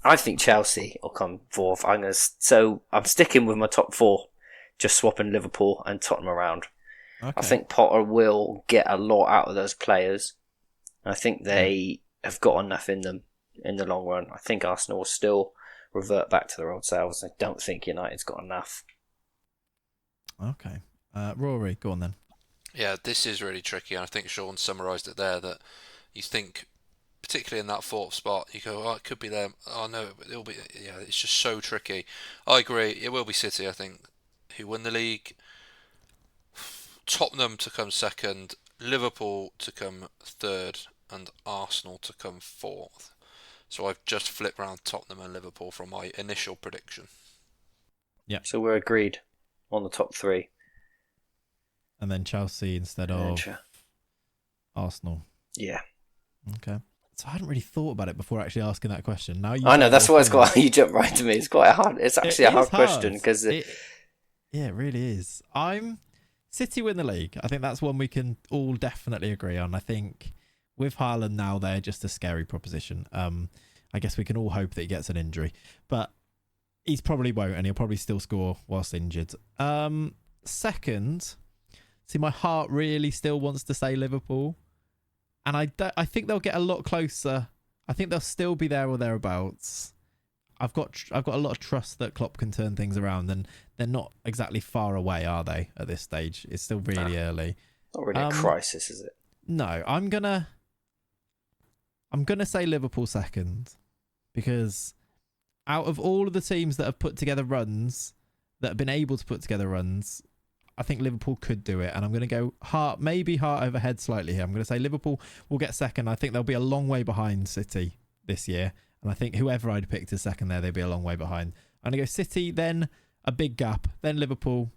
[SPEAKER 2] I think Chelsea will come fourth. So I'm sticking with my top 4, just swapping Liverpool and Tottenham around. Okay. I think Potter will get a lot out of those players. I think they have got enough in them in the long run. I think Arsenal will still revert back to their old selves. I don't think United's got enough.
[SPEAKER 1] Okay. Rory, go on then.
[SPEAKER 3] Yeah, this is really tricky, and I think Sean summarised it there, that you think, particularly in that 4th spot, you go, oh, it could be them. Oh, no, it'll be, yeah, it's just so tricky. I agree, it will be City, I think, who win the league. Tottenham to come second, Liverpool to come third, and Arsenal to come 4th. So I've just flipped around Tottenham and Liverpool from my initial prediction.
[SPEAKER 1] Yeah.
[SPEAKER 2] So we're agreed on the top 3.
[SPEAKER 1] And then Chelsea instead of Arsenal.
[SPEAKER 2] Yeah.
[SPEAKER 1] Okay. So I hadn't really thought about it before actually asking that question. Now
[SPEAKER 2] I know, that's why it's quite. You jump right to me. It's quite hard. It's actually a hard question because
[SPEAKER 1] it really is. I'm City win the league. I think that's one we can all definitely agree on. I think with Haaland now, they're just a scary proposition. I guess we can all hope that he gets an injury, but he's probably won't, and he'll probably still score whilst injured. Second. See, my heart really still wants to say Liverpool, and I think they'll get a lot closer. I think they'll still be there or thereabouts. I've got a lot of trust that Klopp can turn things around, and they're not exactly far away, are they? At this stage, it's still really early.
[SPEAKER 2] Not really a crisis, is it?
[SPEAKER 1] No, I'm gonna say Liverpool second, because out of all of the teams that have put together runs, that have been able to put together runs, I think Liverpool could do it, and I'm going to go heart over head slightly here. I'm going to say Liverpool will get second. I think they'll be a long way behind City this year, and I think whoever I'd picked as second there, they'd be a long way behind. I'm going to go City, then a big gap, then Liverpool.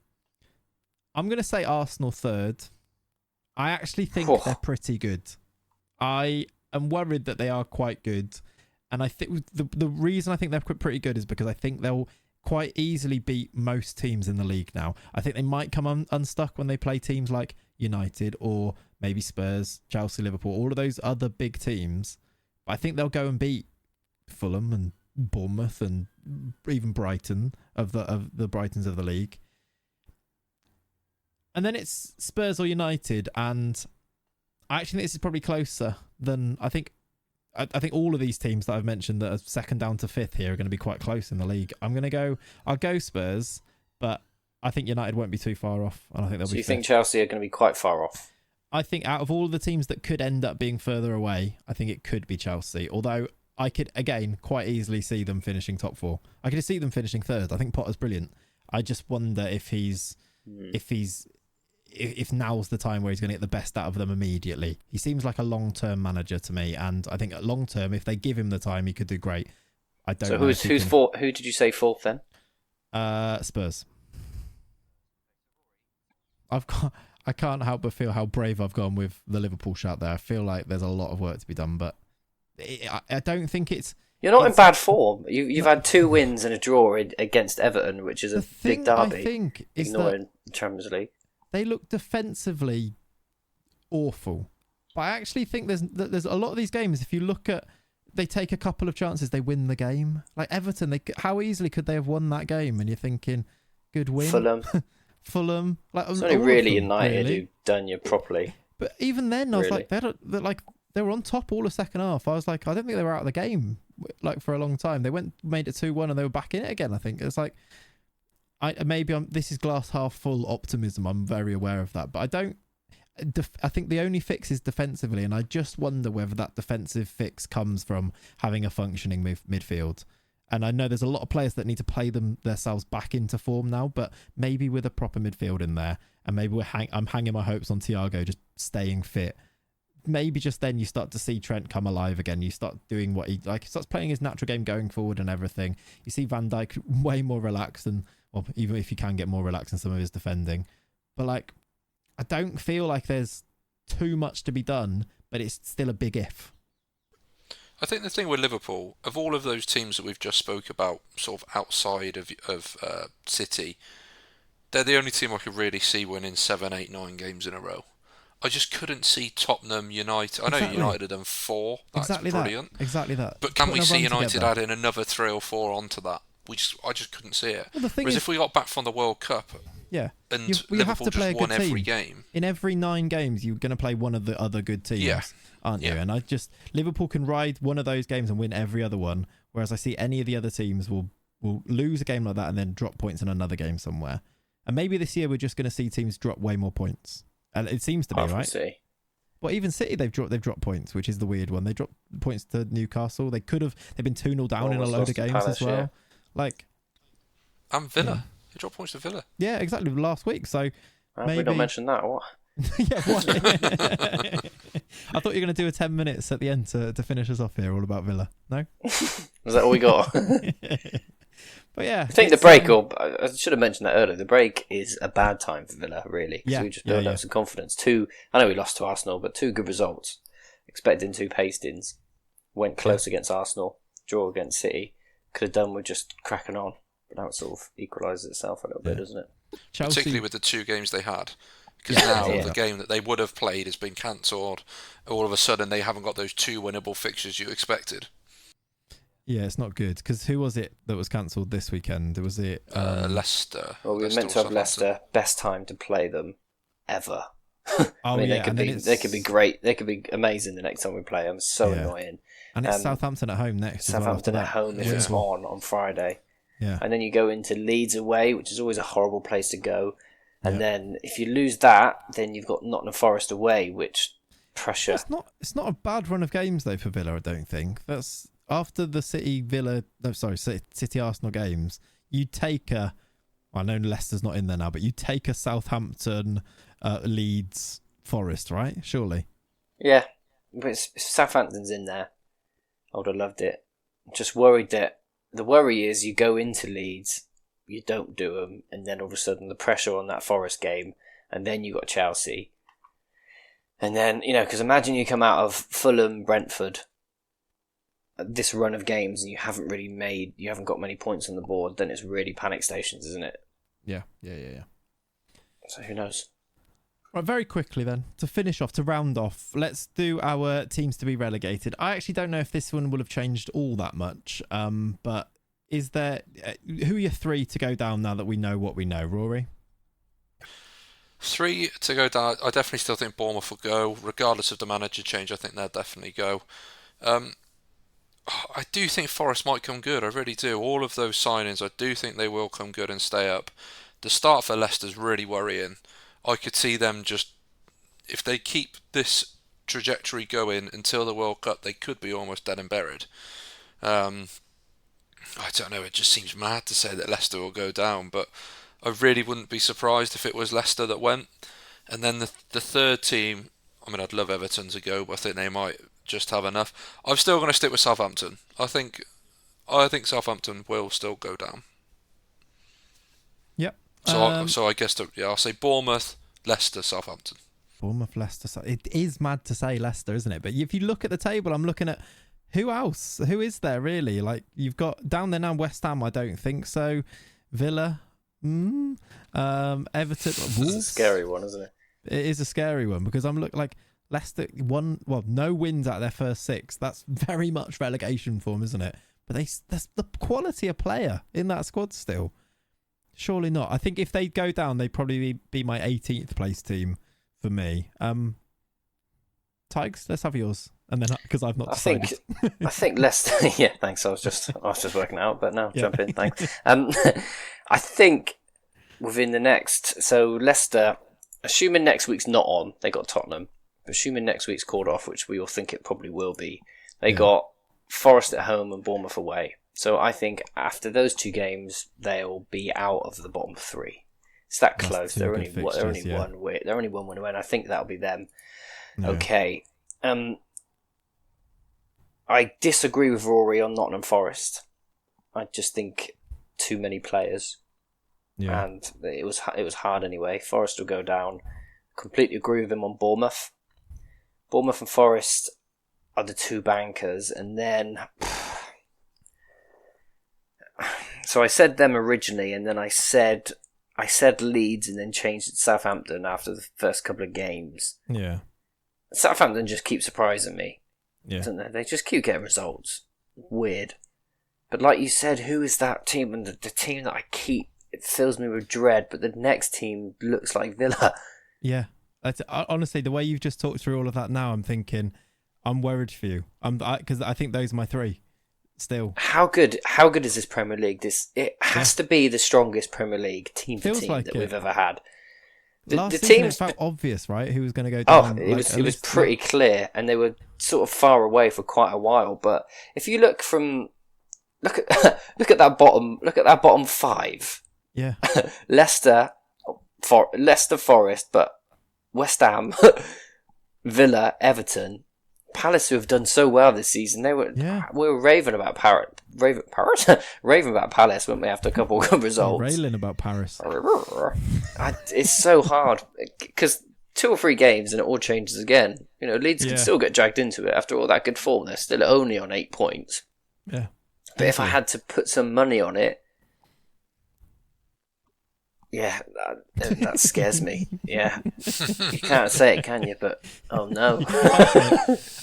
[SPEAKER 1] I'm going to say Arsenal third. I actually think they're pretty good. I am worried that they are quite good, and I think the reason I think they're pretty good is because I think they'll quite easily beat most teams in the league now. I think they might come unstuck when they play teams like United or maybe Spurs, Chelsea, Liverpool, all of those other big teams. But I think they'll go and beat Fulham and Bournemouth and even Brighton of the Brightons of the league. And then it's Spurs or United, and I actually think this is probably closer than I think all of these teams that I've mentioned that are second down to fifth here are going to be quite close in the league. I'll go Spurs, but I think United won't be too far off, and I think they'll be.
[SPEAKER 2] So you think Chelsea are going to be quite far off?
[SPEAKER 1] I think out of all of the teams that could end up being further away, I think it could be Chelsea. Although I could again quite easily see them finishing top four. I could see them finishing third. I think Potter's brilliant. I just wonder if now's the time where he's going to get the best out of them immediately. He seems like a long-term manager to me, and I think at long-term, if they give him the time, he could do great. I don't. So
[SPEAKER 2] who's fourth? Who did you say fourth then?
[SPEAKER 1] Spurs. I can't help but feel how brave I've gone with the Liverpool shout there. I feel like there's a lot of work to be done, but I don't think it's.
[SPEAKER 2] You're not in bad form. You've had 2 wins and a draw against Everton, which is a big derby.
[SPEAKER 1] I think is
[SPEAKER 2] ignoring Champions League.
[SPEAKER 1] They look defensively awful, but I actually think there's a lot of these games. If you look at, they take a couple of chances, they win the game. Like Everton, how easily could they have won that game? And you're thinking, good win. Fulham. Like
[SPEAKER 2] it's only really United who've done you properly.
[SPEAKER 1] But even then, I was like, they were on top all the second half. I was like, I don't think they were out of the game like for a long time. They made it 2-1 and they were back in it again. I think it's like, this is glass half full optimism. I'm very aware of that, but I think the only fix is defensively, and I just wonder whether that defensive fix comes from having a functioning midfield. And I know there's a lot of players that need to play themselves back into form now, but maybe with a proper midfield in there, and maybe I'm hanging my hopes on Thiago just staying fit. Maybe just then you start to see Trent come alive again. You start doing what he starts playing his natural game going forward and everything. You see Van Dijk way more relaxed and, well, even if you can get more relaxed in some of his defending. But like, I don't feel like there's too much to be done, but it's still a big if.
[SPEAKER 3] I think the thing with Liverpool, of all of those teams that we've just spoke about, sort of outside of City, they're the only team I could really see winning 7, 8, 9 games in a row. I just couldn't see Tottenham, United. I know United had done 4. That's brilliant.
[SPEAKER 1] Exactly that.
[SPEAKER 3] But can we see United adding another 3 or 4 onto that? I just couldn't see it.
[SPEAKER 1] Well,
[SPEAKER 3] whereas if we got back from the World Cup, and Liverpool
[SPEAKER 1] have to play
[SPEAKER 3] just won every
[SPEAKER 1] team.
[SPEAKER 3] game.
[SPEAKER 1] In every 9 games, you're going to play one of the other good teams, aren't you? And Liverpool can ride one of those games and win every other one, whereas I see any of the other teams will lose a game like that and then drop points in another game somewhere. And maybe this year we're just going to see teams drop way more points. And it seems to be, right?
[SPEAKER 2] See.
[SPEAKER 1] Well, even City, they've dropped points, which is the weird one. They dropped points to Newcastle. They've been 2-0 down in a load of games Palace, as well.
[SPEAKER 3] And Villa. They dropped points to Villa.
[SPEAKER 1] Yeah, exactly. Last week. So maybe...
[SPEAKER 2] we don't mention that. What?
[SPEAKER 1] Yeah, what? I thought you were going to do a 10 minutes at the end to finish us off here, all about Villa. No?
[SPEAKER 2] Is that all we got?
[SPEAKER 1] But yeah,
[SPEAKER 2] I think the break, I should have mentioned that earlier, the break is a bad time for Villa, really. Because we just built up some confidence. I know we lost to Arsenal, but 2 good results. Expecting 2 Hastings. Went close against Arsenal. Draw against City. Could have done with just cracking on. But now it sort of equalises itself a little bit, doesn't it?
[SPEAKER 1] Chelsea...
[SPEAKER 3] Particularly with the 2 games they had. Because now the game that they would have played has been cancelled. All of a sudden they haven't got those 2 winnable fixtures you expected.
[SPEAKER 1] Yeah, it's not good. Because who was it that was cancelled this weekend? Was it
[SPEAKER 3] Leicester?
[SPEAKER 2] Well, we were meant to have Leicester. Best time to play them ever. They could be great. They could be amazing the next time we play them. So annoying.
[SPEAKER 1] And it's Southampton at home next.
[SPEAKER 2] Southampton at home if it's on Friday.
[SPEAKER 1] Yeah.
[SPEAKER 2] And then you go into Leeds away, which is always a horrible place to go. And then if you lose that, then you've got Nottingham Forest away, which pressure.
[SPEAKER 1] It's not a bad run of games though for Villa. I don't think that's. After the City Arsenal games, you take I know Leicester's not in there now, but you take a Southampton, Leeds, Forest, right? Surely.
[SPEAKER 2] Yeah, but if Southampton's in there, I would have loved it. Just worried that the worry is you go into Leeds, you don't do them, and then all of a sudden the pressure on that Forest game, and then you got Chelsea, and then because imagine you come out of Fulham, Brentford. this run of games and you haven't got many points on the board, then it's really panic stations, isn't it?
[SPEAKER 1] Yeah.
[SPEAKER 2] So who knows?
[SPEAKER 1] Right, very quickly then, to round off, let's do our teams to be relegated. I actually don't know if this one will have changed all that much, but is there... who are your 3 to go down now that we know what we know, Rory?
[SPEAKER 3] 3 to go down. I definitely still think Bournemouth will go. Regardless of the manager change, I think they'll definitely go. I do think Forest might come good. I really do. All of those signings, I do think they will come good and stay up. The start for Leicester's really worrying. I could see them just... If they keep this trajectory going until the World Cup, they could be almost dead and buried. I don't know. It just seems mad to say that Leicester will go down, but I really wouldn't be surprised if it was Leicester that went. And then the third team, I mean, I'd love Everton to go, but I think they might just have enough. I'm still going to stick with Southampton. I think Southampton will still go down.
[SPEAKER 1] Yep.
[SPEAKER 3] So I guess I'll say Bournemouth, Leicester, Southampton.
[SPEAKER 1] Bournemouth, Leicester. It is mad to say Leicester, isn't it? But if you look at the table, I'm looking at who else? Who is there really? Like, you've got down there now West Ham. I don't think so. Villa. Everton.
[SPEAKER 2] It's a scary one, isn't it?
[SPEAKER 1] It is a scary one because I'm looking like Leicester no wins out of their first 6. That's very much relegation form, isn't it? But that's the quality of player in that squad still. Surely not. I think if they go down, they'd probably be my 18th place team for me. Tigers, let's have yours, and then because I've not decided.
[SPEAKER 2] I think Leicester. Yeah, thanks. I was just working it out, but now jump in. Thanks. I think within the next, so Leicester, assuming next week's not on, they got Tottenham. Assuming next week's called off, which we all think it probably will be, they got Forest at home and Bournemouth away. So I think after those 2 games, they'll be out of the bottom 3. It's that close. They're only one win away, and I think that'll be them. Yeah. Okay. I disagree with Rory on Nottingham Forest. I just think too many players. Yeah. And it was hard anyway. Forest will go down. Completely agree with him on Bournemouth. Bournemouth and Forest are the 2 bankers, and then... So I said them originally, and then I said Leeds, and then changed it to Southampton after the first couple of games.
[SPEAKER 1] Yeah.
[SPEAKER 2] Southampton just keep surprising me.
[SPEAKER 1] Yeah.
[SPEAKER 2] Don't they? They just keep getting results. Weird. But like you said, who is that team? And the team that it fills me with dread, but the next team looks like Villa.
[SPEAKER 1] Yeah. Honestly, the way you've just talked through all of that now, I'm thinking, I'm worried for you. Because I think those are my 3. Still,
[SPEAKER 2] how good is this Premier League? It has to be the strongest Premier League team for team that we've ever had.
[SPEAKER 1] The teams, it felt obvious, right? Who was going to go down?
[SPEAKER 2] It was pretty clear, and they were sort of far away for quite a while. But if you look at that bottom 5.
[SPEAKER 1] Yeah,
[SPEAKER 2] Leicester, Forest, but West Ham, Villa, Everton. Palace, who have done so well this season, we were raving about raving about Palace, weren't we? After a couple of good results,
[SPEAKER 1] railing about Paris.
[SPEAKER 2] It's so hard because 2 or 3 games and it all changes again. Leeds can still get dragged into it after all that good form. They're still only on 8 points.
[SPEAKER 1] Yeah,
[SPEAKER 2] but if I had to put some money on it, yeah, that scares me. Yeah, you can't say it, can you? But oh no.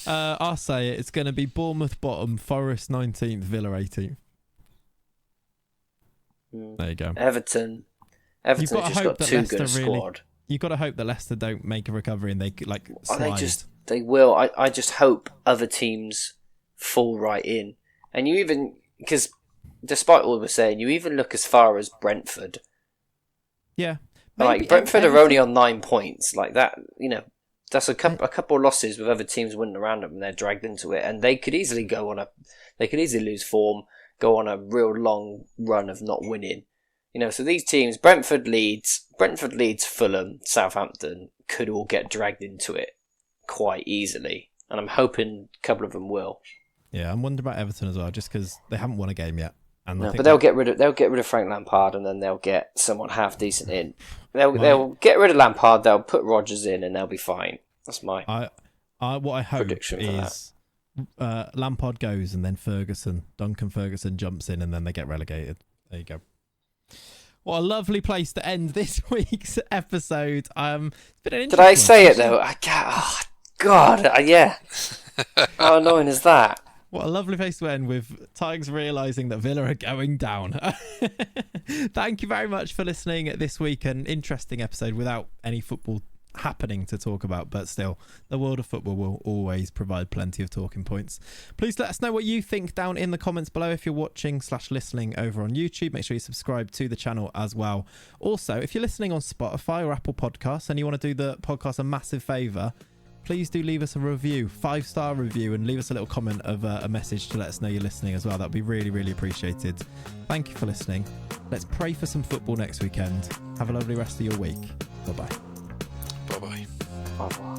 [SPEAKER 1] I'll say it. It's going to be Bournemouth bottom, Forest 19th, Villa 18th. There you go.
[SPEAKER 2] Everton just got too good a squad.
[SPEAKER 1] You've got to hope that Leicester don't make a recovery and they slide.
[SPEAKER 2] They will. I just hope other teams fall right in. And you even, because despite all we're saying, you even look as far as Brentford.
[SPEAKER 1] Yeah,
[SPEAKER 2] like Brentford are only on 9 points, like that. That's a couple of losses with other teams winning around them, and they're dragged into it. And they could easily lose form, go on a real long run of not winning. So these teams, Brentford, Leeds, Fulham, Southampton, could all get dragged into it quite easily, and I'm hoping a couple of them will.
[SPEAKER 1] Yeah, I'm wondering about Everton as well, just because they haven't won a game yet.
[SPEAKER 2] But they'll get rid of Frank Lampard, and then they'll get someone half decent in. They'll get rid of Lampard. They'll put Rodgers in, and they'll be fine. That's my
[SPEAKER 1] what I hope
[SPEAKER 2] prediction
[SPEAKER 1] is Lampard goes and then Duncan Ferguson jumps in and then they get relegated. There you go. What a lovely place to end this week's episode. It's been an interesting
[SPEAKER 2] Did I say it though? I can't. Oh God, yeah. How annoying is that?
[SPEAKER 1] What a lovely place to end with Tigers realising that Villa are going down. Thank you very much for listening this week. An interesting episode without any football happening to talk about, but still, the world of football will always provide plenty of talking points. Please let us know what you think down in the comments below. If you're watching/listening over on YouTube, make sure you subscribe to the channel as well. Also, if you're listening on Spotify or Apple Podcasts and you want to do the podcast a massive favour, please do leave us a review, 5-star review, and leave us a little comment of a message to let us know you're listening as well. That'd be really, really appreciated. Thank you for listening. Let's pray for some football next weekend. Have a lovely rest of your week. Bye-bye.
[SPEAKER 3] Bye-bye.
[SPEAKER 2] Bye-bye.